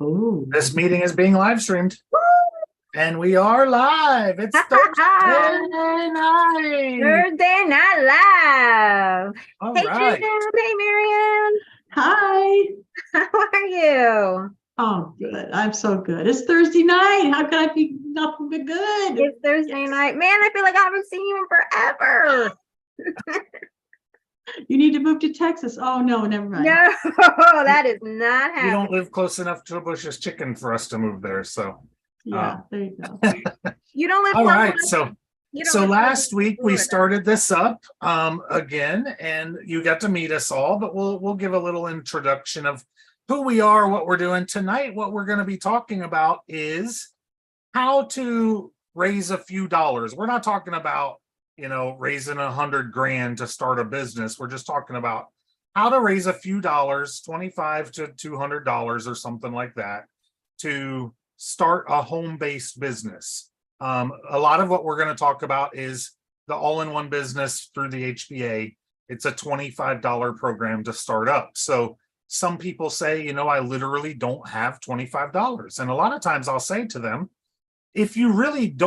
Oh, This meeting is being live streamed, and we are live. It's Thursday night. Thursday Night Live. All Hey, right. Jim. Hey, Marian. hi. How are you? Oh, good. I'm so good. It's Thursday night. How can I be nothing but good? It's Thursday night. Man, I feel like I haven't seen you in forever. You need to move to Texas. Oh, no, never mind. No, that is not You don't happening. live close enough to Bush's Chicken for us to move there, so. Yeah, there you go. You don't live All close right. enough- So you don't live close last enough week to we Florida. started this up again, and you got to meet us all, but we'll give a little introduction of who we are, what we're doing tonight. What we're going to be talking about is how to raise a few dollars. We're not talking about, raising $100,000 to start a business. We're just talking about how to raise a few dollars, $25 to $200 or something like that, to start a home-based business. A lot of what we're going to talk about is the all-in-one business through the HBA. It's a $25 program to start up. So some people say, I literally don't have $25. And a lot of times I'll say to them, if you really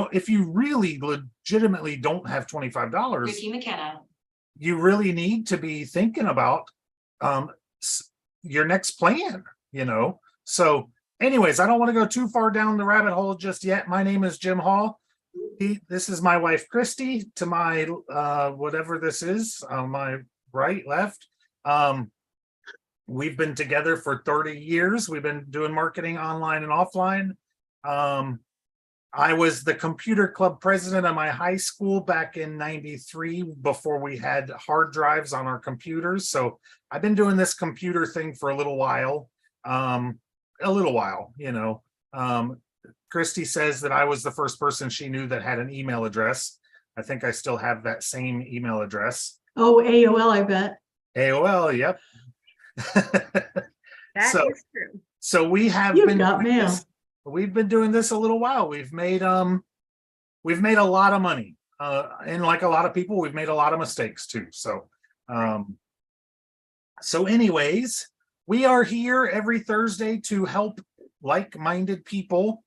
legitimately don't have $25, Ricky McKenna. you really need to be thinking about your next plan, So anyways, I don't want to go too far down the rabbit hole just yet. My name is Jim Hall. This is my wife, Kristi, to my whatever this is, my right, left. We've been together for 30 years. We've been doing marketing online and offline. I was the computer club president of my high school back in '93 before we had hard drives on our computers. So I've been doing this computer thing for a little while. Kristi says that I was the first person she knew that had an email address. I think I still have that same email address. Oh, AOL, I bet. AOL, yep. That is true. So we have You've been got doing mail. this. We've been doing this a little while. We've made a lot of money. And like a lot of people, we've made a lot of mistakes too. So anyways, we are here every Thursday to help like-minded people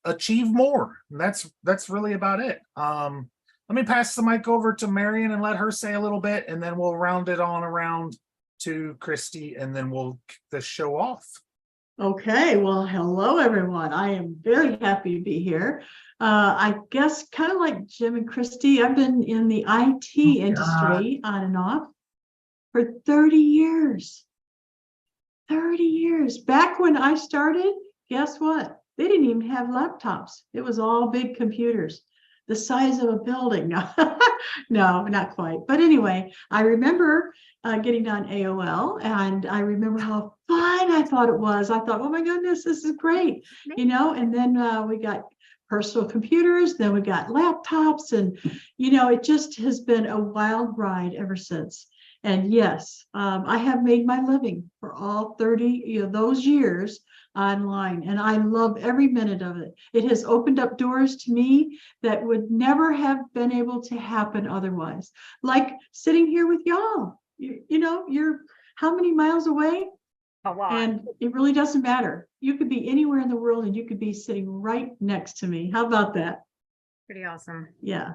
achieve more. And that's really about it. Let me pass the mic over to Marian and let her say a little bit, and then we'll round it on around to Kristi, and then we'll kick the show off. Okay, well, hello, everyone. I am very happy to be here. I guess kind of like Jim and Kristi, I've been in the IT industry on and off for 30 years. 30 years. Back when I started, guess what? They didn't even have laptops. It was all big computers, the size of a building. No, no, not quite. But anyway, I remember getting on AOL, and I remember how fun I thought it was. I thought, oh my goodness, this is great, and then we got personal computers, then we got laptops, and, it just has been a wild ride ever since. And yes, I have made my living for all 30 those years online, and I love every minute of it. It has opened up doors to me that would never have been able to happen otherwise. Like sitting here with y'all. You're how many miles away? A lot. And it really doesn't matter. You could be anywhere in the world and you could be sitting right next to me. How about that? Pretty awesome. Yeah.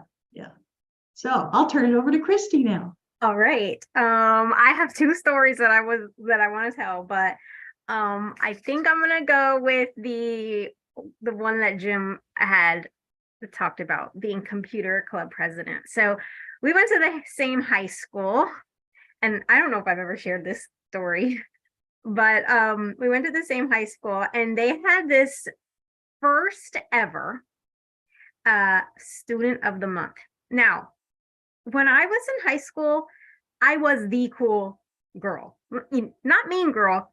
So I'll turn it over to Kristi now. All right. I have two stories that I want to tell, but I think I'm gonna go with the one that Jim had talked about, being computer club president. So we went to the same high school, and I don't know if I've ever shared this story, but we went to the same high school, and they had this first ever student of the month. Now, when I was in high school, I was the cool girl, not mean girl,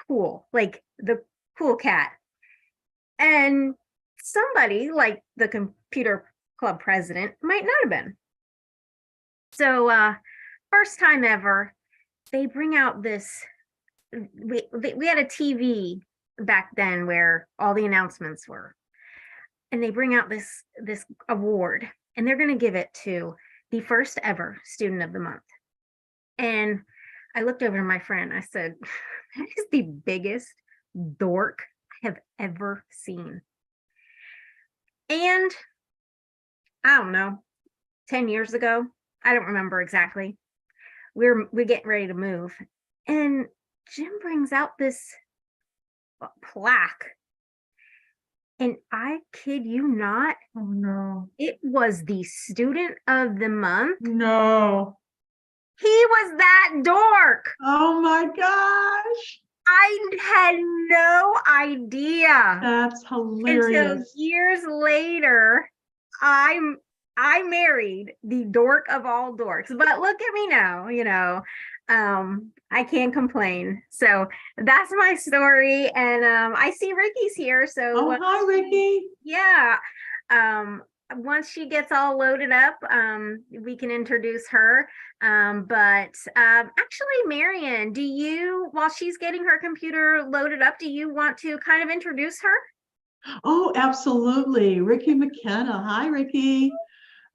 cool, like the cool cat. And somebody like the computer club president might not have been. So first time ever, they bring out this, we had a TV back then where all the announcements were. And they bring out this award, and they're going to give it to the first ever student of the month. And I looked over to my friend. I said, that is the biggest dork I have ever seen. And I don't know, 10 years ago, I don't remember exactly. We're getting ready to move, and Jim brings out this plaque. And I kid you not, Oh no. it was the student of the month. No. He was that dork. Oh my gosh. I had no idea That's until hilarious. years later. I married the dork of all dorks, but look at me now, I can't complain. So that's my story. And I see Ricky's here. So Oh, hi, Ricky. yeah. Once she gets all loaded up, we can introduce her. But actually, Marian, while she's getting her computer loaded up, do you want to kind of introduce her? Oh, absolutely. Ricky McKenna. Hi, Ricky.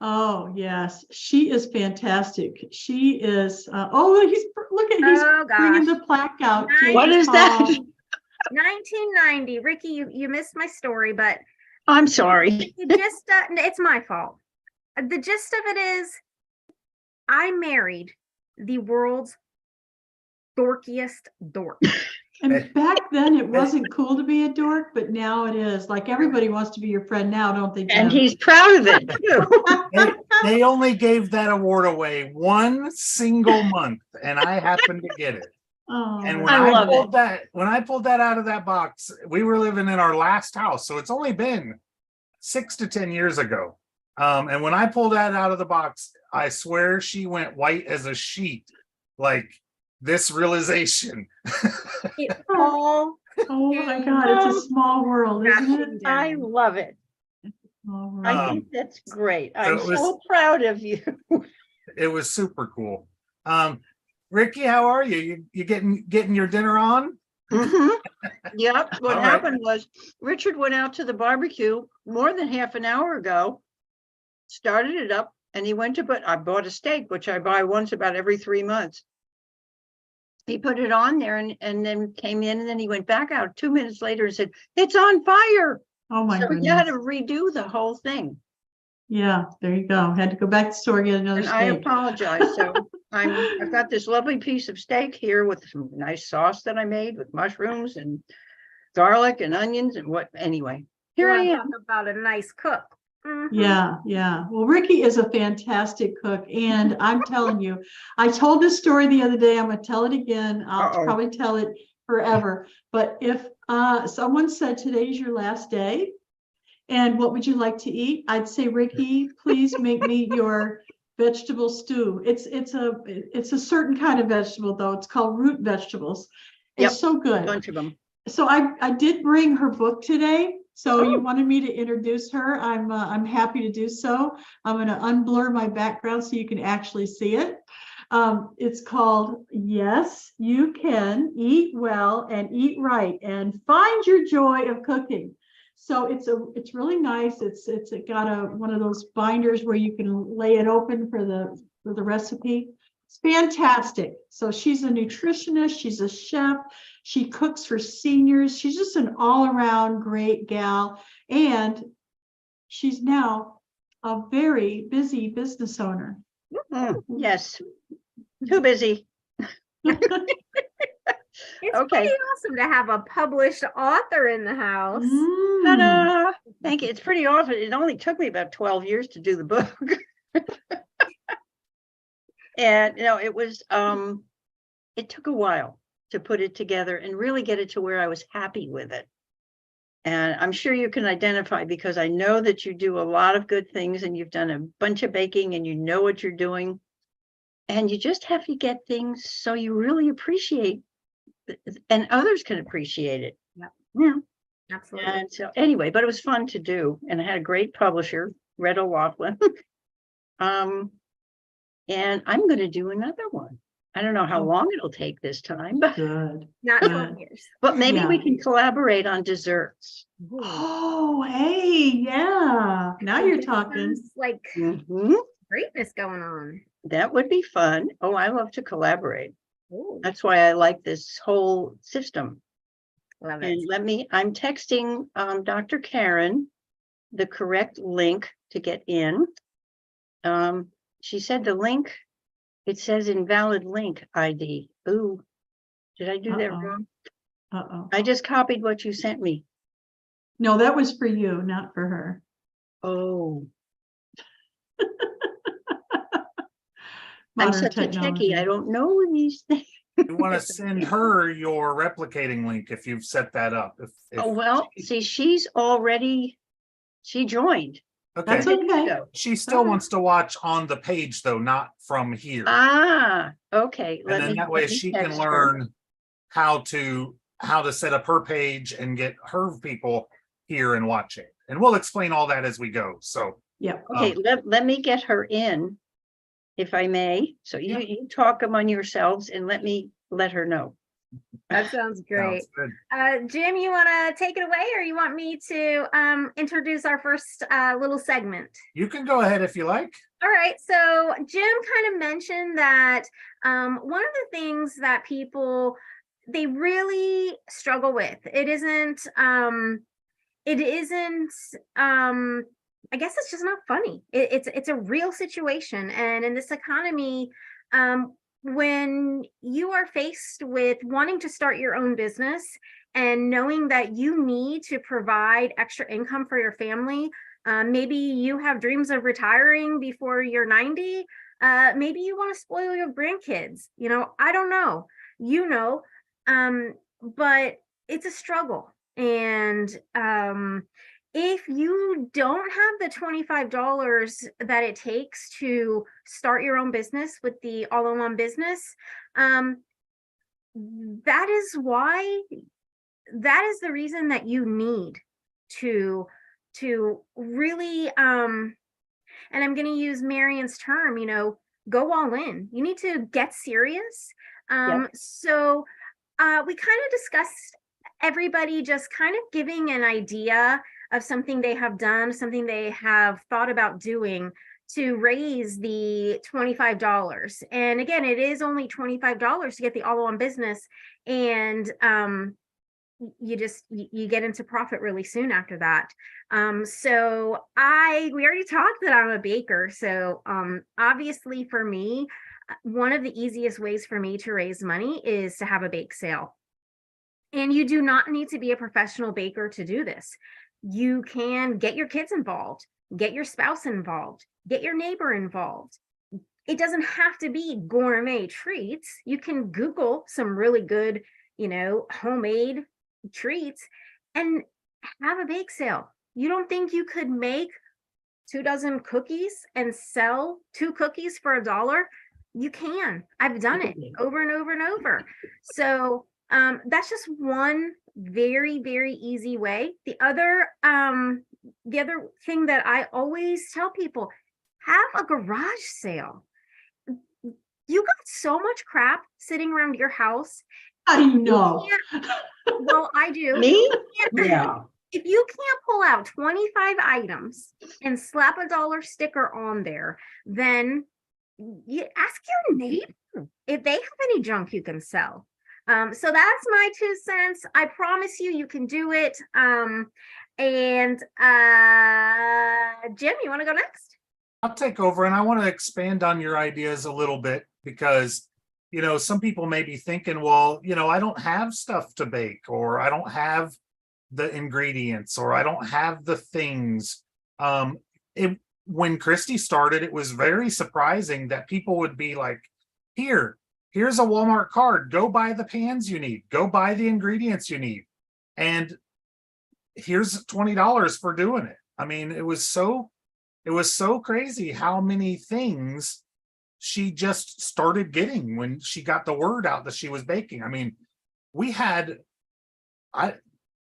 Oh, yes. She is fantastic. She is, he's bringing the plaque out. Nice. What is that? 1990. Ricky, you missed my story, but I'm sorry. it's my fault. The gist of it is I married the world's dorkiest dork. And back then it wasn't cool to be a dork, but now it is. Like everybody wants to be your friend now, don't they, Jim? And he's proud of it too. They only gave that award away one single month, and I happened to get it. Oh, And when I love when I pulled that out of that box, we were living in our last house, so it's only been 6 to 10 years ago. And when I pulled that out of the box, I swear she went white as a sheet, like this realization. all oh my God, it's a small world, isn't it? I love it. Small world. I think that's great. I'm it was- so proud of you. It was super cool. Ricky, how are you? You getting your dinner on? Mhm. Yep. What All right. happened was Richard went out to the barbecue more than half an hour ago, started it up, and he went to I bought a steak, which I buy once about every 3 months. He put it on there and then came in, and then he went back out 2 minutes later and said, "It's on fire." Oh my So goodness. you had to redo the whole thing. Yeah, there you go. Had to go back to the store and get another And I steak. apologize. So I've got this lovely piece of steak here with some nice sauce that I made with mushrooms and garlic and onions and anyway, here I am. Talk about a nice cook. Mhm. Yeah, yeah. Well, Ricky is a fantastic cook. And I'm telling you, I told this story the other day. I'm going to tell it again. I'll Uh-oh. probably tell it forever. But if someone said today's your last day, and what would you like to eat? I'd say, Ricky, please make me your vegetable stew. It's a certain kind of vegetable, though. It's called root vegetables. It's Yep, so A good. bunch of them. So I did bring her book today. So Oh. you wanted me to introduce her. I'm happy to do so. I'm going to unblur my background so you can actually see it. It's called Yes, You Can Eat Well and Eat Right and Find Your Joy of Cooking. So it's really nice. It's got one of those binders where you can lay it open for the recipe. It's fantastic. So she's a nutritionist, she's a chef, she cooks for seniors. She's just an all-around great gal. And she's now a very busy business owner. Yes, too busy. It's Okay. pretty awesome to have a published author in the house. Mm. Ta-da! Thank you. It's pretty often. It only took me about 12 years to do the book. And it was it took a while to put it together and really get it to where I was happy with it. And I'm sure you can identify, because I know that you do a lot of good things and you've done a bunch of baking and you know what you're doing. And you just have to get things so you really appreciate and others can appreciate it. Yep. Yeah. Absolutely. And so anyway, but it was fun to do. And I had a great publisher, Red O'Loughlin. And I'm going to do another one. I don't know how long it'll take this time, but Good. Not Good. 12 years. maybe Yeah. we can collaborate on desserts. Oh, hey, yeah. Now you're talking. Sounds like Mhm. greatness going on. That would be fun. Oh, I love to collaborate. Ooh. That's why I like this whole system. Love it. And I'm texting Dr. Karen the correct link to get in. She said the link, it says invalid link ID. Ooh, did I do that Uh-oh. wrong? Uh-oh. I just copied what you sent me. No, that was for you, not for her. Oh, I'm Modern such technology. a techie. I don't know these things. You want to send her your replicating link if you've set that up. If Oh, well, see, she joined. okay, That's okay. So, she still Alright. wants to watch on the page though, not from here. Okay. And then that way she can text her. learn how to set up her page and get her people here and watching. And we'll explain all that as we go. So Yep. Okay, let me get her in, if I may. So Yeah. you talk among yourselves and let her know. That sounds great. sounds good. Jim, you want to take it away, or you want me to introduce our first little segment? You can go ahead if you like. All right. So Jim kind of mentioned that one of the things that people, they really struggle with, it isn't I guess it's just not funny. It's a real situation. And in this economy, when you are faced with wanting to start your own business and knowing that you need to provide extra income for your family, maybe you have dreams of retiring before you're 90. Maybe you want to spoil your grandkids. I don't know, but it's a struggle. And if you don't have the $25 that it takes to start your own business with the all-in-one business, that is the reason that you need to really, and I'm going to use Marian's term, go all in. You need to get serious. So we kind of discussed everybody just kind of giving an idea of something they have done, something they have thought about doing to raise the $25. And again, it is only $25 to get the all-in-one business. And you get into profit really soon after that. So we already talked that I'm a baker. So obviously for me, one of the easiest ways for me to raise money is to have a bake sale. And you do not need to be a professional baker to do this. You can get your kids involved, get your spouse involved, get your neighbor involved. It doesn't have to be gourmet treats. You can Google some really good, homemade treats and have a bake sale. You don't think you could make 2 dozen cookies and sell 2 cookies for $1? You can. I've done it over and over and over. So that's just one very, very easy way. The other thing that I always tell people, have a garage sale. You got so much crap sitting around your house. I know. Well, I do. Me? Yeah. If you can't pull out 25 items and slap a dollar sticker on there, then you ask your neighbor if they have any junk you can sell. So that's my 2 cents. I promise you can do it. And Jim, you want to go next? I'll take over, and I want to expand on your ideas a little bit because, some people may be thinking, well, I don't have stuff to bake, or I don't have the ingredients, or I don't have the things. When Kristi started, it was very surprising that people would be like, here's a Walmart card, go buy the pans you need, go buy the ingredients you need. And here's $20 for doing it. I mean, it was so crazy how many things she just started getting when she got the word out that she was baking. I mean, we had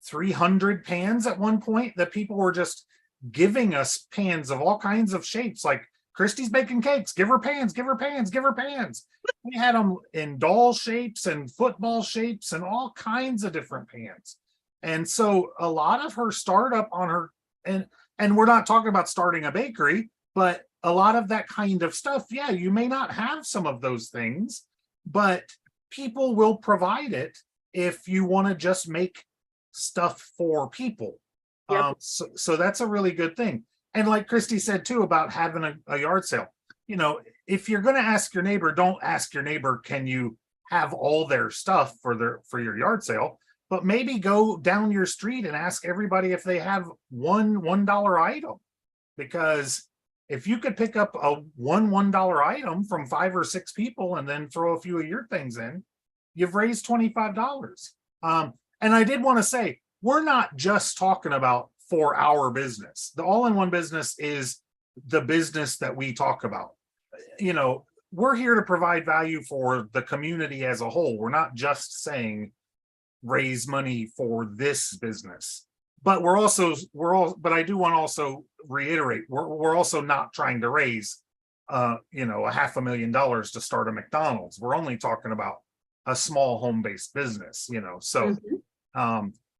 300 pans at one point that people were just giving us pans of all kinds of shapes. Like, Kristi's baking cakes, give her pans, give her pans, give her pans. We had them in doll shapes and football shapes and all kinds of different pans. And so a lot of her startup on her, and we're not talking about starting a bakery, but a lot of that kind of stuff, yeah, you may not have some of those things, but people will provide it if you want to just make stuff for people. Yep. So that's a really good thing. And like Kristi said too, about having a yard sale, you know, if you're going to ask your neighbor, don't ask your neighbor, can you have all their stuff for your yard sale? But maybe go down your street and ask everybody if they have $1 item, because if you could pick up a $1 item from 5 or 6 people and then throw a few of your things in, you've raised $25. And I did want to say, we're not just talking about for our business. The all-in-one business is the business that we talk about. You know, we're here to provide value for the community as a whole. We're not just saying raise money for this business, but but I do want to also reiterate, we're also not trying to raise you know, $500,000 to start a McDonald's. We're only talking about a small home-based business, you know. So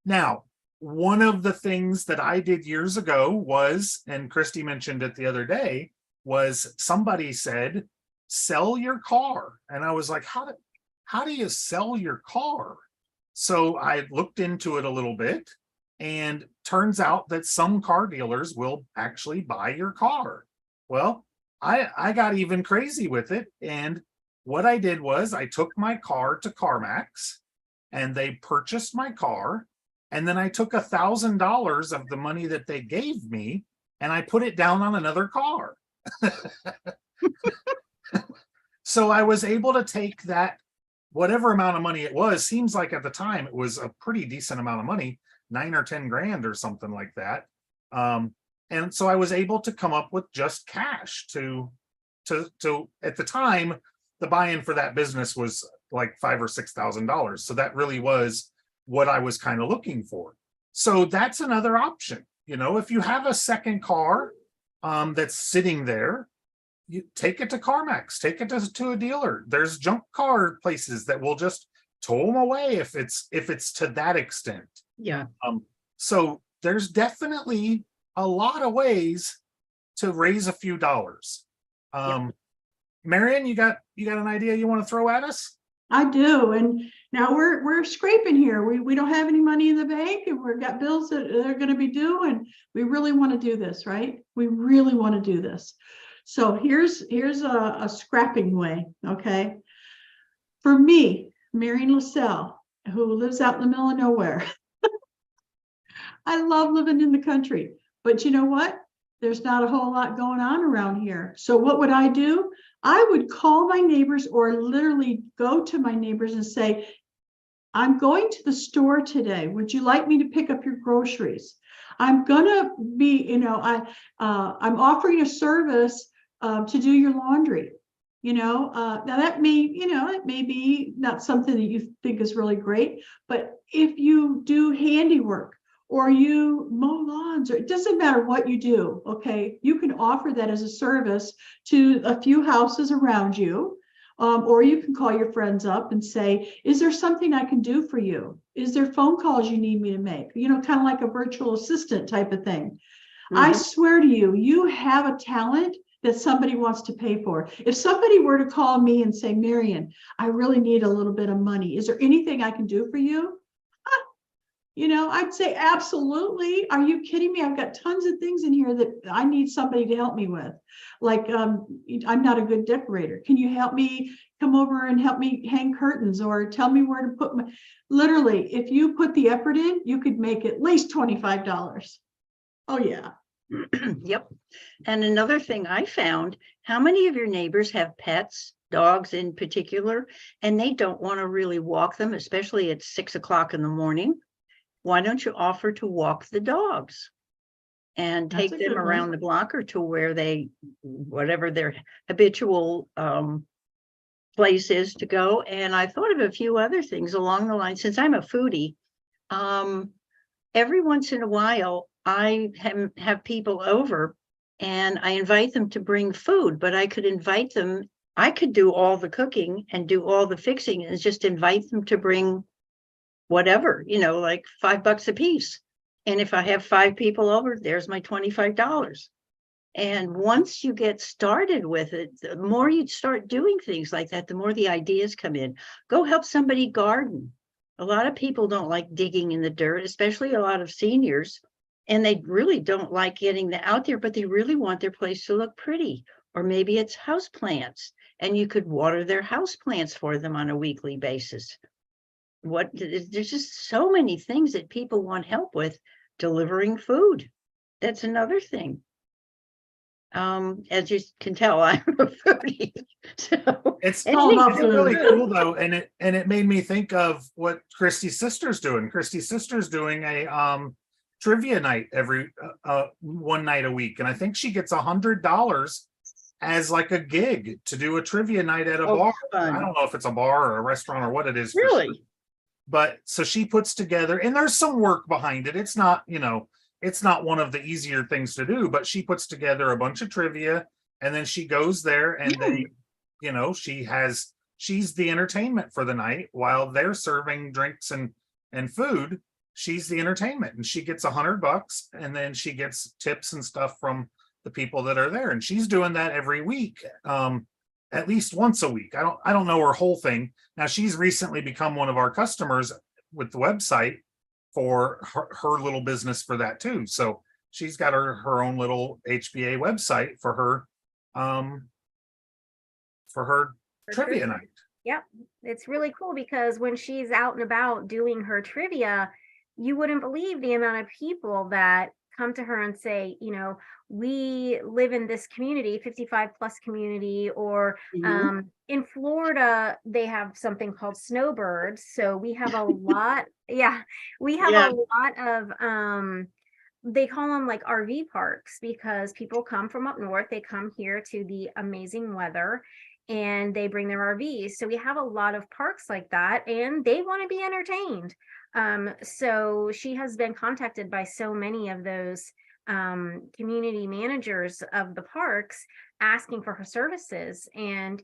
now, one of the things that I did years ago was, and Kristi mentioned it the other day, was somebody said, sell your car. And I was like, how do you sell your car? So I looked into it a little bit, and turns out that some car dealers will actually buy your car. Well, I got even crazy with it. And what I did was I took my car to CarMax and they purchased my car. And then I took $1,000 of the money that they gave me and I put it down on another car. So I was able to take that, whatever amount of money it was, seems like at the time it was a pretty decent amount of money, 9 or 10 grand or something like that. And so I was able to come up with just cash to at the time, the buy-in for that business was like $5,000 or $6,000. So that really was what I was kind of looking for. So that's another option. You know, if you have a second car that's sitting there, you take it to CarMax, take it to a dealer. There's junk car places that will just tow them away if it's to that extent. Yeah. So there's definitely a lot of ways to raise a few dollars. Marian, you got an idea you want to throw at us? I do. And now we're scraping here. We don't have any money in the bank, and we've got bills that are going to be due, and we really want to do this, right? We really want to do this. So here's a scrapping way, okay? For me, Marian LaSalle, who lives out in the middle of nowhere, I love living in the country, but you know what? There's not a whole lot going on around here. So what would I do? I would call my neighbors or literally go to my neighbors and say, I'm going to the store today. Would you like me to pick up your groceries? I'm gonna be, you know, I'm offering a service to do your laundry. You know, now that may, you know, it may be not something that you think is really great, but if you do handiwork or you mow lawns, or it doesn't matter what you do, okay, you can offer that as a service to a few houses around you. Or you can call your friends up and say, is there something I can do for you? Is there phone calls you need me to make? You know, kind of like a virtual assistant type of thing. I swear to you, you have a talent that somebody wants to pay for. If somebody were to call me and say, Marian, I really need a little bit of money. Is there anything I can do for you? You know, I'd say, absolutely. Are you kidding me? I've got tons of things in here that I need somebody to help me with. Like, I'm not a good decorator. Can you help me come over and help me hang curtains, or tell me where to put my, literally, if you put the effort in, you could make at least $25. Oh yeah. Yep. And another thing I found, how many of your neighbors have pets, dogs in particular, and they don't want to really walk them, especially at 6 o'clock in the morning? Why don't you offer to walk the dogs and take them around the block or to where they, whatever their habitual place is to go? And I thought of a few other things along the line. Since I'm a foodie, every once in a while, I have people over and I invite them to bring food, but I could invite them, I could do all the cooking and do all the fixing and just invite them to bring whatever, you know, like $5 a piece. And if I have 5 people over, there's my $25. And once you get started with it, the more you start doing things like that, the more the ideas come in. Go help somebody garden. A lot of people don't like digging in the dirt, especially a lot of seniors. And they really don't like getting out there, but they really want their place to look pretty. Or maybe it's house plants, and you could water their house plants for them on a weekly basis. There's just so many things that people want help with. Delivering food, that's another thing. As you can tell, I'm a foodie. So It's all about food. really cool though, and it made me think of what Kristi's sister's doing. Kristi's sister's doing a trivia night every one night a week, and I think she gets $100 as like a gig to do a trivia night at a bar. fun. I don't know if it's a bar or a restaurant or what it is. Really? Sure. But so she puts together, and there's some work behind it. It's not, it's not one of the easier things to do, but she puts together a bunch of trivia, and then she goes there and they, she's the entertainment for the night while they're serving drinks and food. She's the entertainment, and she gets $100, and then she gets tips and stuff from the people that are there. And she's doing that every week, at least once a week. I don't know her whole thing. Now she's recently become one of our customers with the website for her little business for that too. So she's got her own little HBA website for her trivia night. Yep. It's really cool because when she's out and about doing her trivia, you wouldn't believe the amount of people that come to her and say, we live in this community, 55 plus community, or in Florida, they have something called snowbirds. So we have a lot. We have a lot of, they call them like RV parks, because people come from up north. They come here to the amazing weather and they bring their RVs. So we have a lot of parks like that, and they want to be entertained. So she has been contacted by so many of those community managers of the parks asking for her services. And,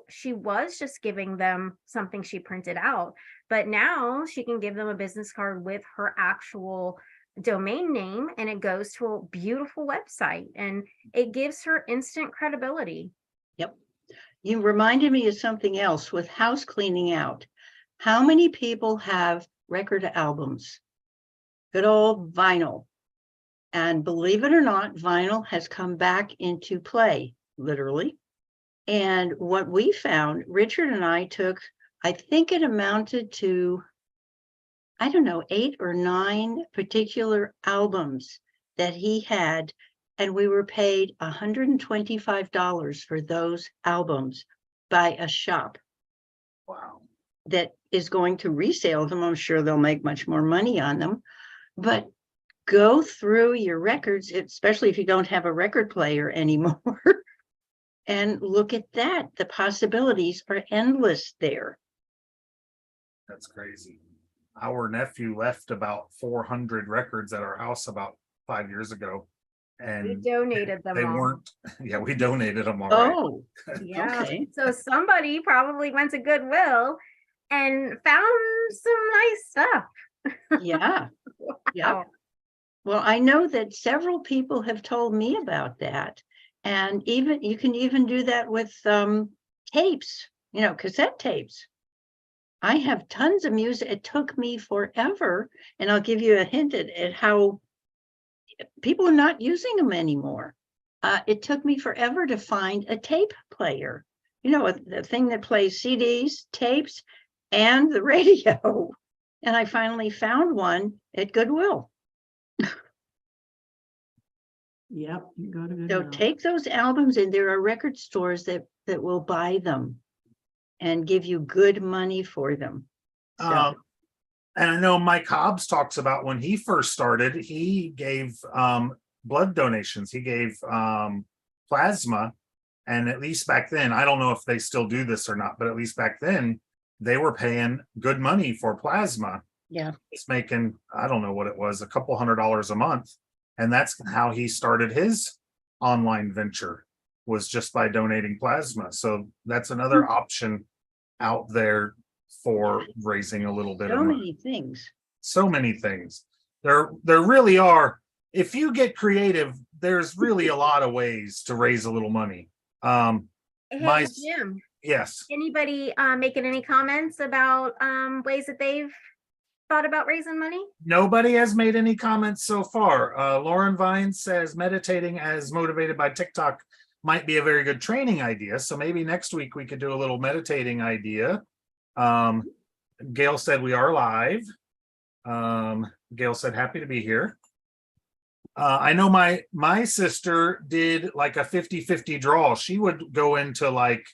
she was just giving them something she printed out, but now she can give them a business card with her actual domain name, and it goes to a beautiful website, and it gives her instant credibility. Yep. You reminded me of something else with house cleaning out. How many people have record albums? Good old vinyl. And believe it or not, vinyl has come back into play, literally. And what we found, Richard and I took, I think it amounted to, 8 or 9 particular albums that he had, and we were paid $125 for those albums by a shop. Wow. That is going to resell them. I'm sure they'll make much more money on them, but go through your records, especially if you don't have a record player anymore, and look at that. The possibilities are endless there. That's crazy. Our nephew left about 400 records at our house about 5 years ago. And We donated them they all. weren't, we donated them all. Right. Oh, Yeah. okay. So somebody probably went to Goodwill and found some nice stuff. Yeah. Yeah. Wow. Well, I know that several people have told me about that. And even you can even do that with tapes, cassette tapes. I have tons of music. It took me forever. And I'll give you a hint at how people are not using them anymore. It took me forever to find a tape player, the thing that plays CDs, tapes, and the radio. And I finally found one at Goodwill. Yep, you go to So Goodwill. take those albums, and there are record stores that will buy them and give you good money for them. So, And I know Mike Hobbs talks about when he first started, he gave blood donations. He gave plasma. And at least back then, I don't know if they still do this or not, but at least back then, they were paying good money for plasma. yeah. He's making, I don't know what it was, a couple $100 a month. And that's how he started his online venture, was just by donating plasma. So that's another option out there for raising a little bit of So money. many things. So many things. There really are. If you get creative, there's really a lot of ways to raise a little money. Hey, Jim, Yes. anybody making any comments about ways that they've thought about raising money? Nobody has made any comments so far. Lauren Vines says meditating as motivated by TikTok might be a very good training idea. So maybe next week we could do a little meditating idea. Gail said we are live. Gail said happy to be here. I know my sister did like a 50-50 draw. She would go into like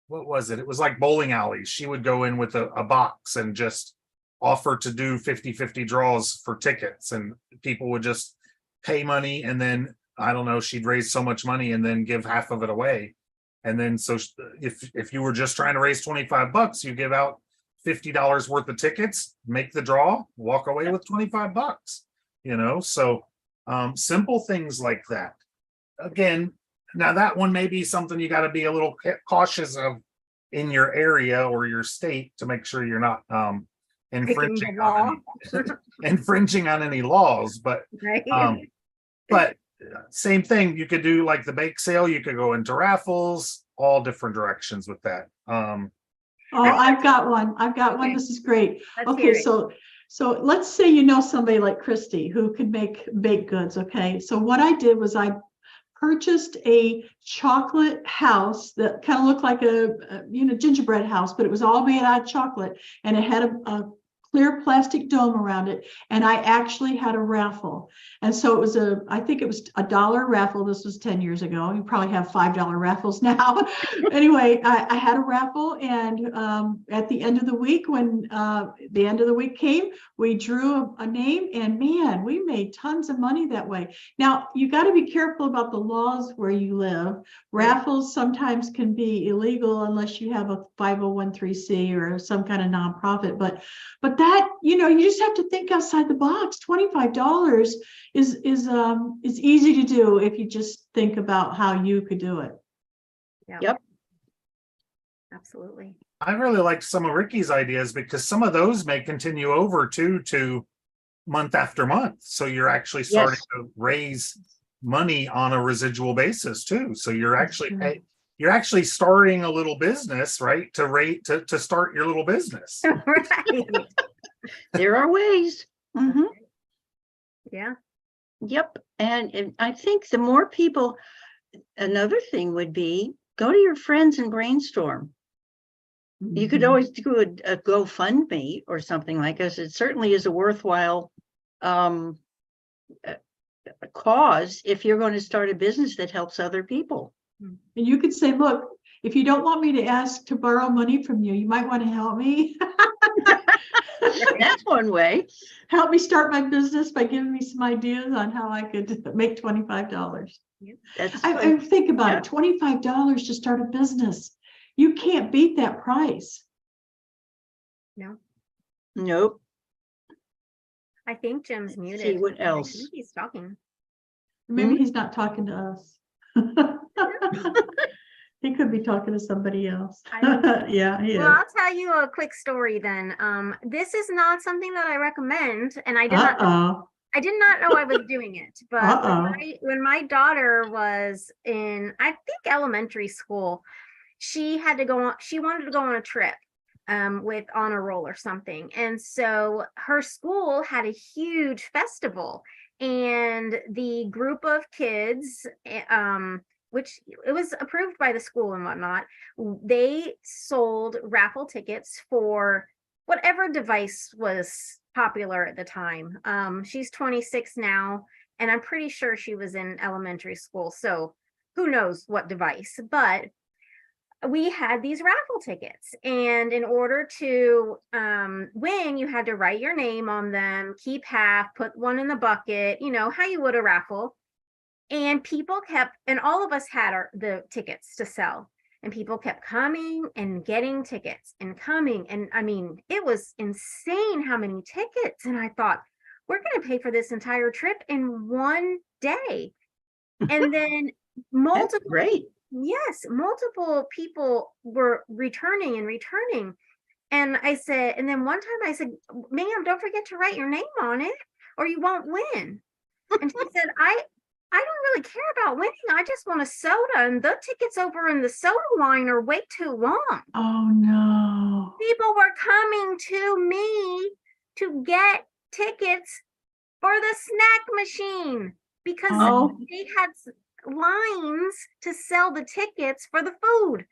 what was it? It was like bowling alleys. She would go in with a box and just offer to do 50-50 draws for tickets, and people would just pay money, and then I don't know, she'd raise so much money and then give half of it away. And then so if you were just trying to raise $25, you give out $50 worth of tickets, make the draw, walk away with $25, you know. So simple things like that. Again, now that one may be something you got to be a little cautious of in your area or your state to make sure you're not infringing on any laws. But Right. but same thing, you could do like the bake sale, you could go into raffles, all different directions with that. Oh, I've got one. Okay. This is great. Let's hear Okay, it. so let's say you know somebody like Kristi who could make baked goods. Okay, so what I did was I purchased a chocolate house that kind of looked like a gingerbread house, but it was all made out of chocolate, and it had a clear plastic dome around it, and I actually had a raffle. And so it was I think it was $1 raffle. This was 10 years ago. You probably have $5 raffles now. Anyway, I had a raffle, and at the end of the week, when the end of the week came, we drew a name, and man, we made tons of money that way. Now, you got to be careful about the laws where you live. Raffles sometimes can be illegal unless you have a 501(c) or some kind of nonprofit, but that, you just have to think outside the box. $25 is easy to do if you just think about how you could do it. Yep. Absolutely. I really like some of Ricky's ideas because some of those may continue over to month after month. So you're actually starting to raise money on a residual basis too. So you're actually you're actually starting a little business, right? To start your little business. Right. There are ways. Mhm. Yeah. Yep. And I think the more people, another thing would be go to your friends and brainstorm. You could always do a GoFundMe or something like this. It certainly is a worthwhile cause if you're going to start a business that helps other people. And you could say, look, if you don't want me to ask to borrow money from you, you might want to help me. That's one way. Help me start my business by giving me some ideas on how I could make $25. That's I think about it, $25 to start a business. You can't beat that price. No. Nope. I think Jim's muted. See what else. I think he's talking. Maybe he's not talking to us. He could be talking to somebody else. Yeah, he is. Well, I'll tell you a quick story then. This is not something that I recommend, and I did not know I was doing it. But when my daughter was in, I think, elementary school, she wanted to go on a trip with honor roll or something. And so her school had a huge festival, and the group of kids, which it was approved by the school and whatnot, they sold raffle tickets for whatever device was popular at the time. She's 26 now, and I'm pretty sure she was in elementary school. So who knows what device, but we had these raffle tickets, and in order to win, you had to write your name on them, keep half, put one in the bucket, how you would a raffle. And people and all of us had the tickets to sell, and people kept coming and getting tickets and coming. And I mean, it was insane how many tickets. And I thought, we're going to pay for this entire trip in one day. And then multiple people were returning. And I said, and then one time I said, ma'am, don't forget to write your name on it or you won't win. And she said, I don't really care about winning. I just want a soda, and the tickets over in the soda line are way too long. Oh no. People were coming to me to get tickets for the snack machine because Oh. they had lines to sell the tickets for the food.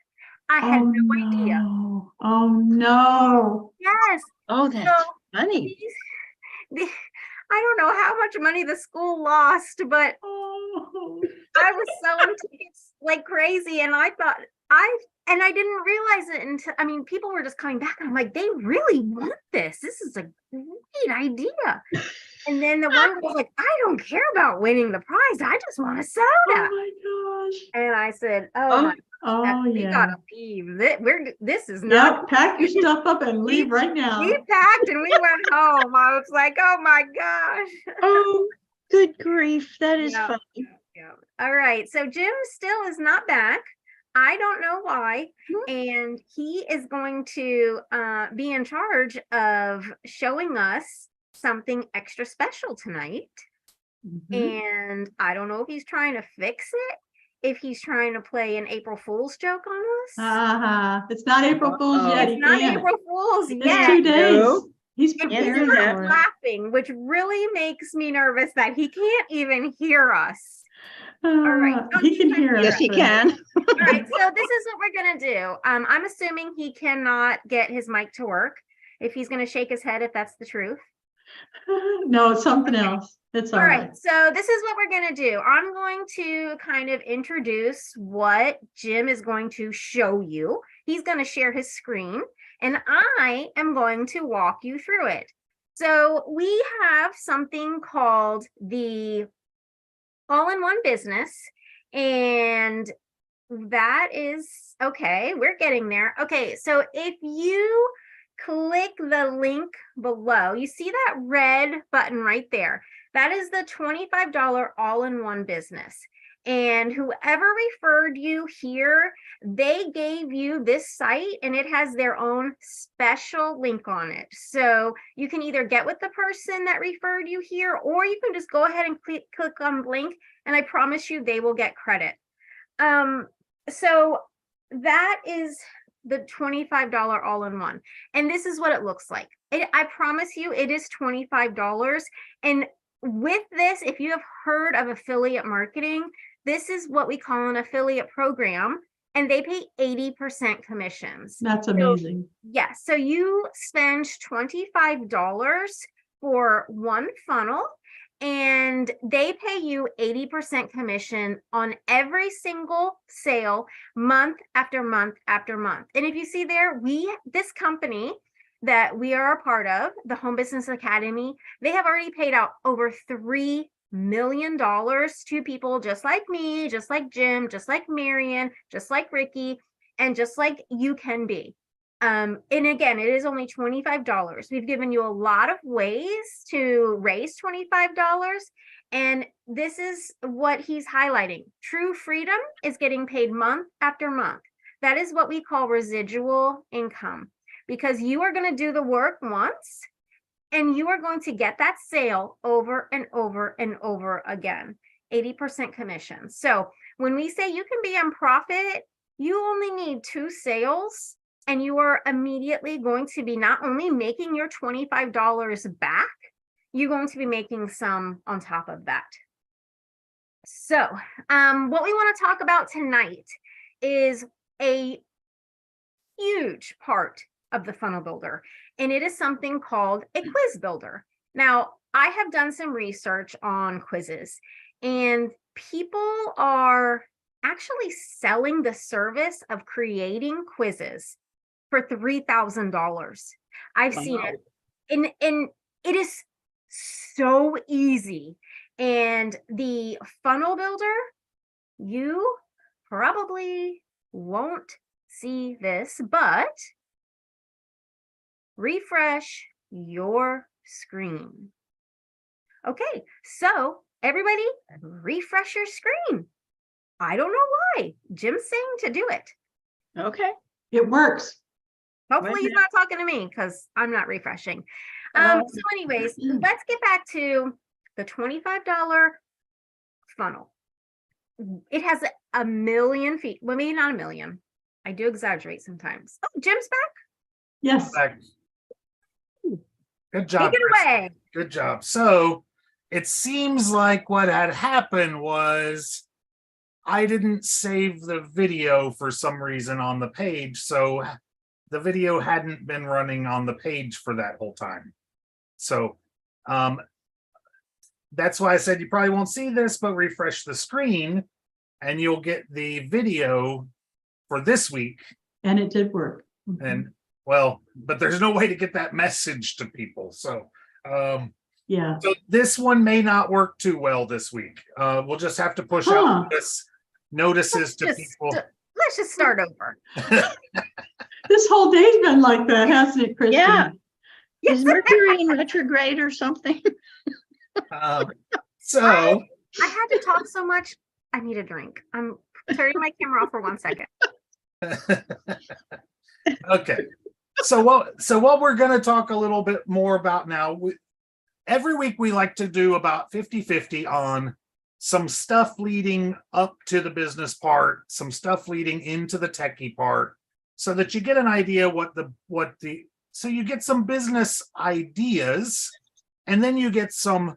I had Oh, no idea. no. Oh, no. Yes. Oh, that's So funny. I don't know how much money the school lost, but Oh. I was selling tickets like crazy, and I thought I didn't realize it until, I mean, people were just coming back, and I'm like, they really want this. This is a great idea. And then the one was like, I don't care about winning the prize. I just want a soda. Oh my gosh. And I said, oh Oh, my, Oh, we yeah. gotta leave. This is not. Yep, pack your stuff up and leave right now. We packed and we went home. I was like, oh my gosh. oh, good grief. That is Yeah. funny. Yeah. All right. So Jim still is not back. I don't know why. And he is going to be in charge of showing us something extra special tonight. Mhm. And I don't know if he's trying to fix it, if he's trying to play an April Fool's joke on us. It's not April Fool's Uh-oh. yet. It's He not can't. April Fool's It's yet. 2 days. No. He's And Can't he's do preparing not that. for it. laughing, which really makes me nervous that he can't even hear us. right. He can hear us. Yes, he but- can. All right, so this is what we're gonna do. I'm assuming he cannot get his mic to work. If he's gonna shake his head, if that's the truth. No, it's something Okay. else. It's All all right, right. so this is what we're gonna do. I'm going to kind of introduce what Jim is going to show you. He's gonna share his screen, and I am going to walk you through it. So we have something called the all-in-one business, and that is okay. We're getting there. Okay, so if you click the link below, you see that red button right there. That is the $25 all-in-one business. And whoever referred you here, they gave you this site and it has their own special link on it. So you can either get with the person that referred you here, or you can just go ahead and click on the link, and I promise you they will get credit. So that is the $25 all-in-one. And this is what it looks like. I promise you it is $25. And with this, if you have heard of affiliate marketing, this is what we call an affiliate program, and they pay 80% commissions. That's amazing. Yes. So you spend $25 for one funnel, and they pay you 80% commission on every single sale, month after month after month. And if you see there, this company that we are a part of, the Home Business Academy, they have already paid out over $3 million to people just like me, just like Jim, just like Marian, just like Ricky, and just like you can be. And again, it is only $25. We've given you a lot of ways to raise $25. And this is what he's highlighting. True freedom is getting paid month after month. That is what we call residual income, because you are going to do the work once and you are going to get that sale over and over and over again. 80% commission. So when we say you can be in profit, you only need 2 sales. And you are immediately going to be not only making your $25 back, you're going to be making some on top of that. So what we want to talk about tonight is a huge part of the funnel builder, and it is something called a quiz builder. Now, I have done some research on quizzes, and people are actually selling the service of creating quizzes for $3,000. I've seen it, and it is so easy. And the funnel builder, you probably won't see this, but refresh your screen. Okay, so everybody refresh your screen. I don't know why. Jim's saying to do it. Okay. It works. Hopefully he's not talking to me because I'm not refreshing. So anyways, let's get back to the $25 funnel. It has a million feet. Well, maybe not a million. I do exaggerate sometimes. Oh, Jim's back. Yes. Back. Good job. Take it Kristi. away. Good job. So it seems like what had happened was I didn't save the video for some reason on the page. So the video hadn't been running on the page for that whole time. So that's why I said you probably won't see this, but refresh the screen and you'll get the video for this week. And it did work. And well, but there's no way to get that message to people. So yeah. so this one may not work too well this week. We'll just have to push out this notices to people. Let's just start over. This whole day's been like that, hasn't it, Kristi? Yeah. Is Mercury in retrograde or something? So I had to talk so much. I need a drink. I'm turning my camera off for 1 second. okay. So what we're going to talk a little bit more about now, every week we like to do about 50-50 on some stuff leading up to the business part, some stuff leading into the techie part, so that you get an idea so you get some business ideas, and then you get some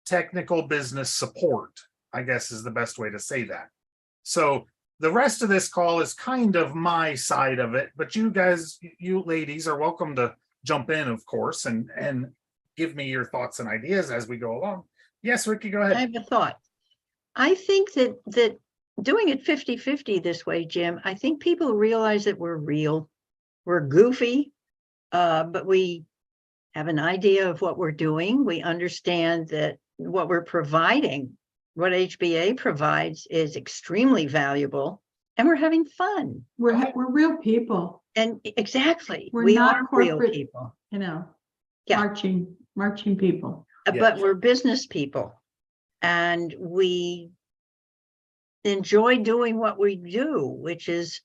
technical business support, I guess is the best way to say that. So the rest of this call is kind of my side of it, but you guys, you ladies are welcome to jump in, of course, and give me your thoughts and ideas as we go along. Yes, Ricky, go ahead. I have a thought. I think that doing it 50-50 this way, Jim, I think people realize that we're real, we're goofy, but we have an idea of what we're doing. We understand that what we're providing, what HBA provides, is extremely valuable, and we're having fun. We're real people. And exactly, We're we not are real corporate, people. you know, Yeah. marching people. But we're business people, and we enjoy doing what we do, which is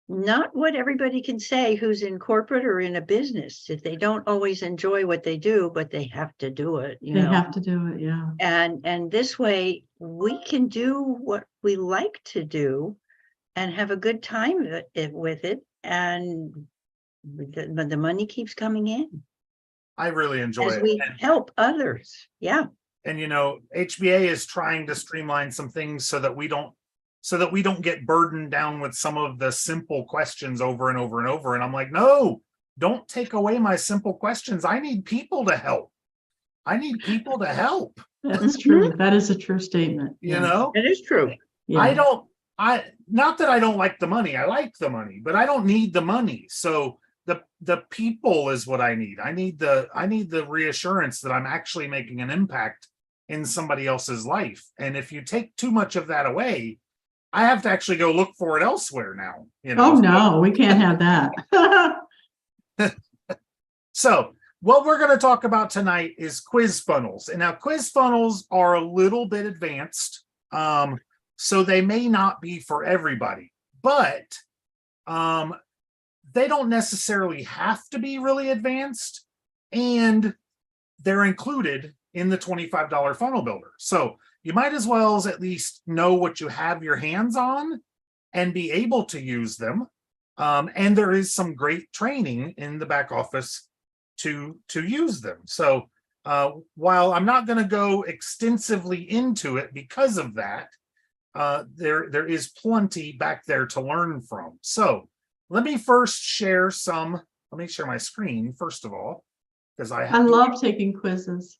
not what everybody can say who's in corporate or in a business. If they don't always enjoy what they do, but they have to do it, They have to do it, yeah. And this way we can do what we like to do and have a good time with it, and the money keeps coming in I really enjoy as it. we help others. Yeah. And you know, HBA is trying to streamline some things so that we don't get burdened down with some of the simple questions over and over and over. And I'm like, no, don't take away my simple questions. I need people to help. That's true. That is a true statement. You know, It is true. Yeah. not that I don't like the money. I like the money, but I don't need the money. So the people is what I need. I need the reassurance that I'm actually making an impact in somebody else's life. And if you take too much of that away, I have to actually go look for it elsewhere now. You know? Oh no, we can't have that. So what we're going to talk about tonight is quiz funnels. And now quiz funnels are a little bit advanced. So they may not be for everybody, but they don't necessarily have to be really advanced, and they're included in the $25 funnel builder. So you might as well as at least know what you have your hands on and be able to use them. And there is some great training in the back office to use them. So while I'm not going to go extensively into it because of that, there is plenty back there to learn from. So let me share my screen first of all, because I love taking quizzes.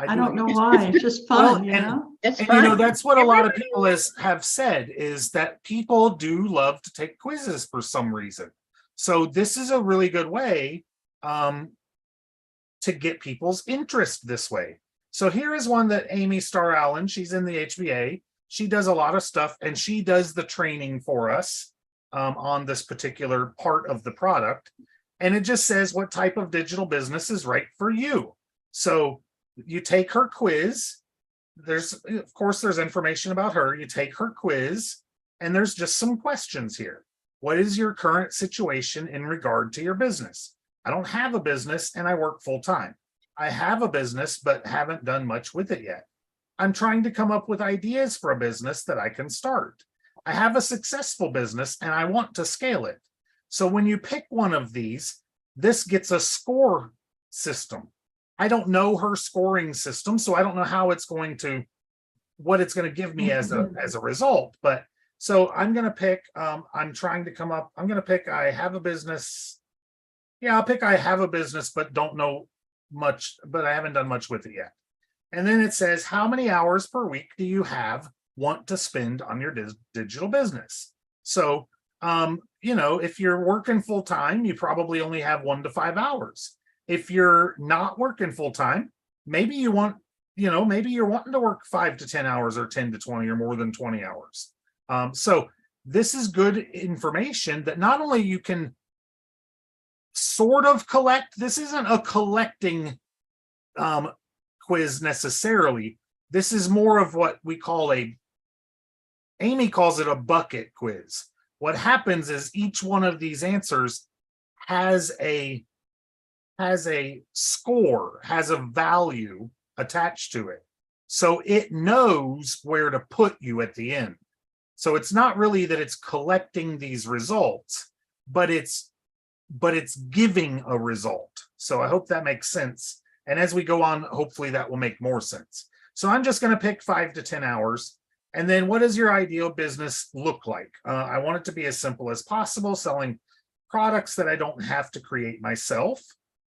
I don't know why. It's just fun, you know? It's And fun. you know, that's what a lot of people have said, is that people do love to take quizzes for some reason. So this is a really good way to get people's interest this way. So here is one that Amy Starr Allen, she's in the HBA. She does a lot of stuff, and she does the training for us on this particular part of the product. And it just says what type of digital business is right for you. So you take her quiz. There's information about her. You take her quiz, and there's just some questions here. What is your current situation in regard to your business? I don't have a business and I work full time. I have a business, but haven't done much with it yet. I'm trying to come up with ideas for a business that I can start. I have a successful business and I want to scale it. So when you pick one of these, this gets a score system. I don't know her scoring system, so I don't know how it's going to, what it's going to give me as a result. But so I'm going to pick, I'm trying to come up, I'm going to pick, I have a business. Yeah, I'll pick, I have a business, but don't know much, but I haven't done much with it yet. And then it says, how many hours per week do you want to spend on your digital business? So, you know, if you're working full time, you probably only have 1 to 5 hours. If you're not working full time, maybe you want, you know, maybe you're wanting to work 5 to 10 hours or 10 to 20 or more than 20 hours. So this is good information that not only you can sort of collect, this isn't a collecting quiz necessarily. This is more of what we call Amy calls it a bucket quiz. What happens is each one of these answers has a score, has a value attached to it. So it knows where to put you at the end. So it's not really that it's collecting these results, but it's giving a result. So I hope that makes sense. And as we go on, hopefully that will make more sense. So I'm just going to pick 5 to 10 hours. And then what does your ideal business look like? I want it to be as simple as possible, selling products that I don't have to create myself.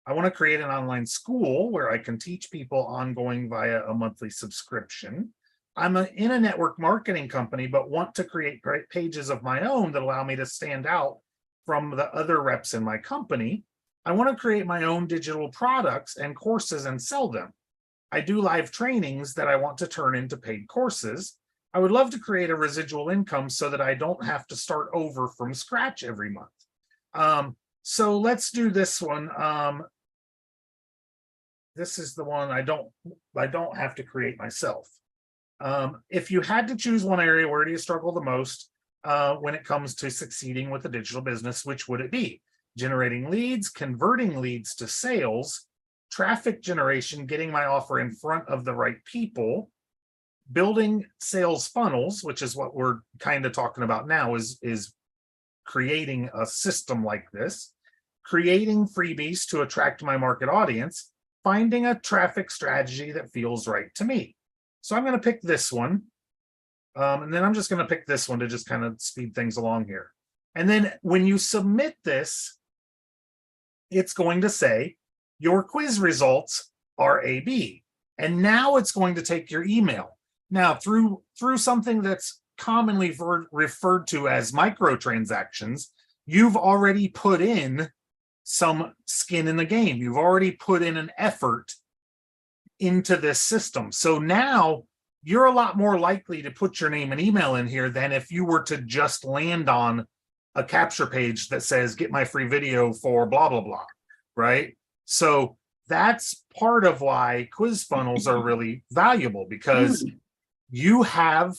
I want to create an online school where I can teach people ongoing via a monthly subscription. I'm in a network marketing company, but want to create great pages of my own that allow me to stand out from the other reps in my company. I want to create my own digital products and courses and sell them. I do live trainings that I want to turn into paid courses. I would love to create a residual income so that I don't have to start over from scratch every month. So let's do this one. This is the one I don't have to create myself. If you had to choose one area, where do you struggle the most when it comes to succeeding with a digital business, which would it be? Generating leads, converting leads to sales, traffic generation, getting my offer in front of the right people, building sales funnels, which is what we're kind of talking about now, is creating a system like this, creating freebies to attract my market audience, finding a traffic strategy that feels right to me. So I'm going to pick this one. And then I'm just going to pick this one to just kind of speed things along here. And then when you submit this, it's going to say your quiz results are AB. And now it's going to take your email. Now, through something that's commonly referred to as microtransactions, you've already put in some skin in the game. You've already put in an effort into this system. So now you're a lot more likely to put your name and email in here than if you were to just land on a capture page that says, get my free video for blah, blah, blah, right? So that's part of why quiz funnels are really valuable, because you want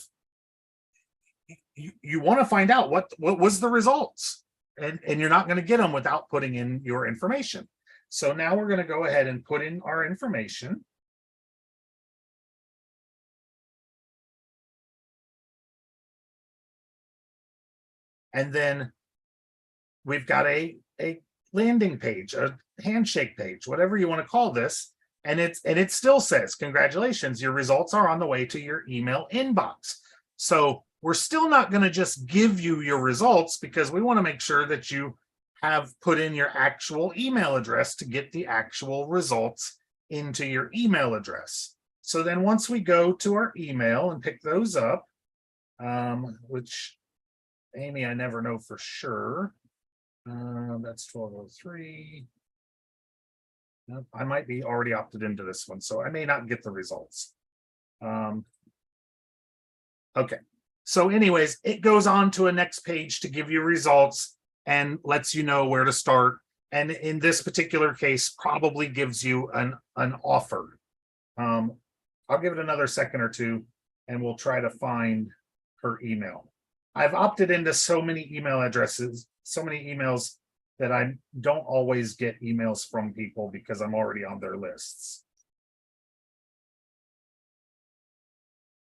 to find out what was the results, and you're not going to get them without putting in your information. So now we're going to go ahead and put in our information. And then we've got a landing page, a handshake page, whatever you want to call this. And it still says, congratulations, your results are on the way to your email inbox. So we're still not going to just give you your results, because we want to make sure that you have put in your actual email address to get the actual results into your email address. So then once we go to our email and pick those up, which Amy, I never know for sure. That's 1203. Nope, I might be already opted into this one, so I may not get the results. Okay, so anyways, it goes on to a next page to give you results and lets you know where to start. And in this particular case, probably gives you an offer. I'll give it another second or two and we'll try to find her email. I've opted into so many email addresses, so many emails, that I don't always get emails from people because I'm already on their lists.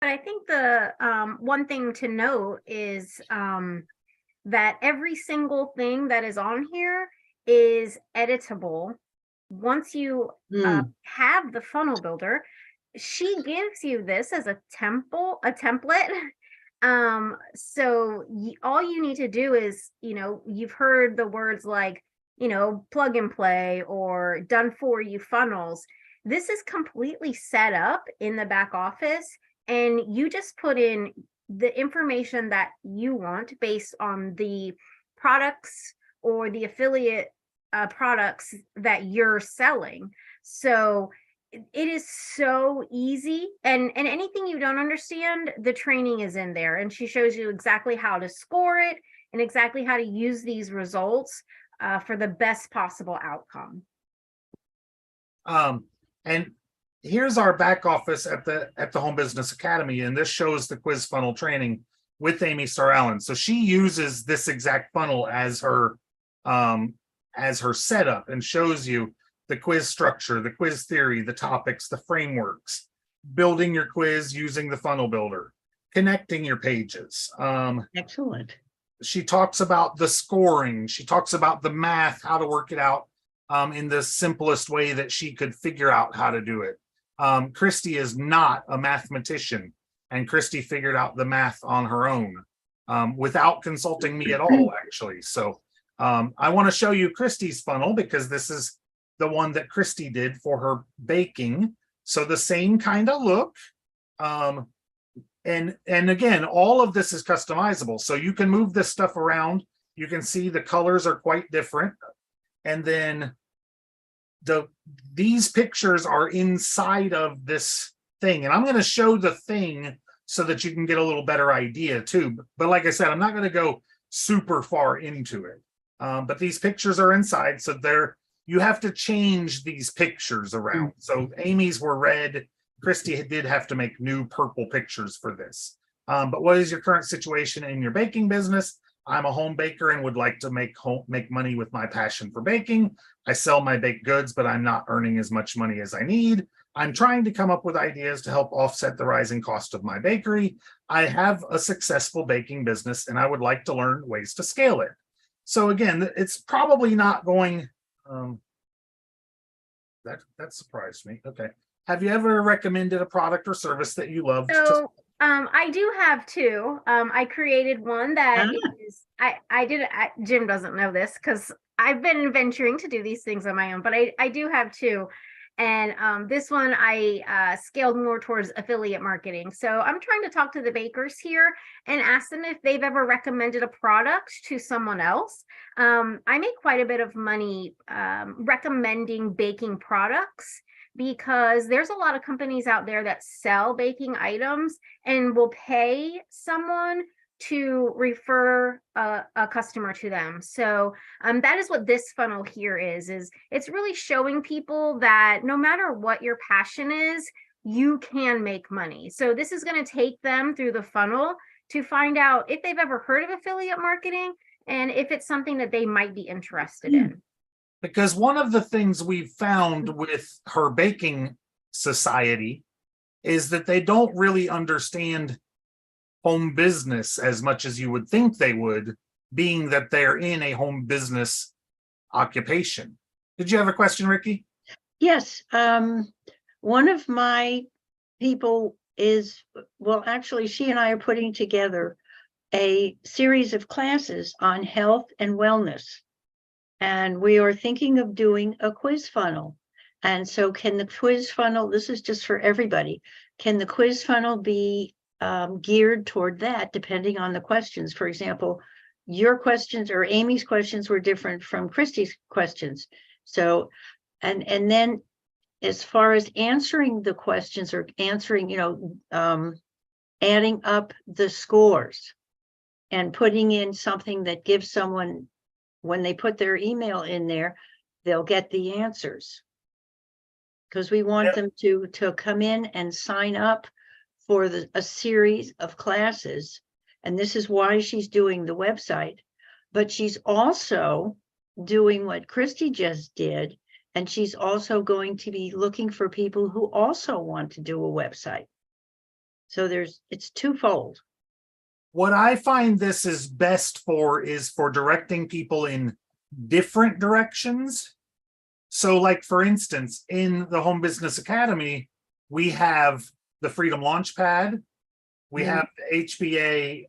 But I think the one thing to note is that every single thing that is on here is editable. Once you have the funnel builder, she gives you this as a template. So all you need to do is, you've heard the words like, plug and play or done for you funnels. This is completely set up in the back office, and you just put in the information that you want based on the products or the affiliate products that you're selling. So it is so easy, and anything you don't understand, the training is in there, and she shows you exactly how to score it and exactly how to use these results for the best possible outcome. And here's our back office at the Home Business Academy, and this shows the quiz funnel training with Amy Starr Allen. So she uses this exact funnel as her setup, and shows you the quiz structure, the quiz theory, the topics, the frameworks, building your quiz using the funnel builder, connecting your pages. Excellent. She talks about the scoring. She talks about the math, how to work it out in the simplest way that she could figure out how to do it. Kristi is not a mathematician, and Kristi figured out the math on her own without consulting me at all, actually. So I want to show you Kristi's funnel, because this is the one that Kristi did for her baking. So the same kind of look. And again, all of this is customizable. So you can move this stuff around. You can see the colors are quite different. And then these pictures are inside of this thing. And I'm going to show the thing so that you can get a little better idea too. But like I said, I'm not going to go super far into it. But these pictures are inside, so you have to change these pictures around. So Amy's were red. Kristi did have to make new purple pictures for this. But what is your current situation in your baking business? I'm a home baker and would like to make money with my passion for baking. I sell my baked goods, but I'm not earning as much money as I need. I'm trying to come up with ideas to help offset the rising cost of my bakery. I have a successful baking business, and I would like to learn ways to scale it. So again, it's probably not going, that surprised me. Okay. Have you ever recommended a product or service that you loved? So I do have two. I created one that is, Jim doesn't know this because I've been venturing to do these things on my own, but I do have two. And this one I scaled more towards affiliate marketing. So I'm trying to talk to the bakers here and ask them if they've ever recommended a product to someone else. I make quite a bit of money recommending baking products, because there's a lot of companies out there that sell baking items and will pay someone to refer a customer to them. So that is what this funnel here is it's really showing people that no matter what your passion is, you can make money. So this is going to take them through the funnel to find out if they've ever heard of affiliate marketing and if it's something that they might be interested in. Because one of the things we've found with her baking society is that they don't really understand home business as much as you would think they would, being that they're in a home business occupation. Did you have a question, Ricky? Yes. One of my people is, well, actually, she and I are putting together a series of classes on health and wellness. And we are thinking of doing a quiz funnel. And so can the quiz funnel, this is just for everybody, can the quiz funnel be geared toward that depending on the questions? For example, your questions or Amy's questions were different from Kristi's questions. So, and then as far as answering the questions or answering, adding up the scores and putting in something that gives someone, when they put their email in there, they'll get the answers. Because we want them to come in and sign up for a series of classes. And this is why she's doing the website. But she's also doing what Kristi just did. And she's also going to be looking for people who also want to do a website. So it's twofold. What I find this is best for is for directing people in different directions. So like, for instance, in the Home Business Academy, we have the Freedom Launchpad, we have the HBA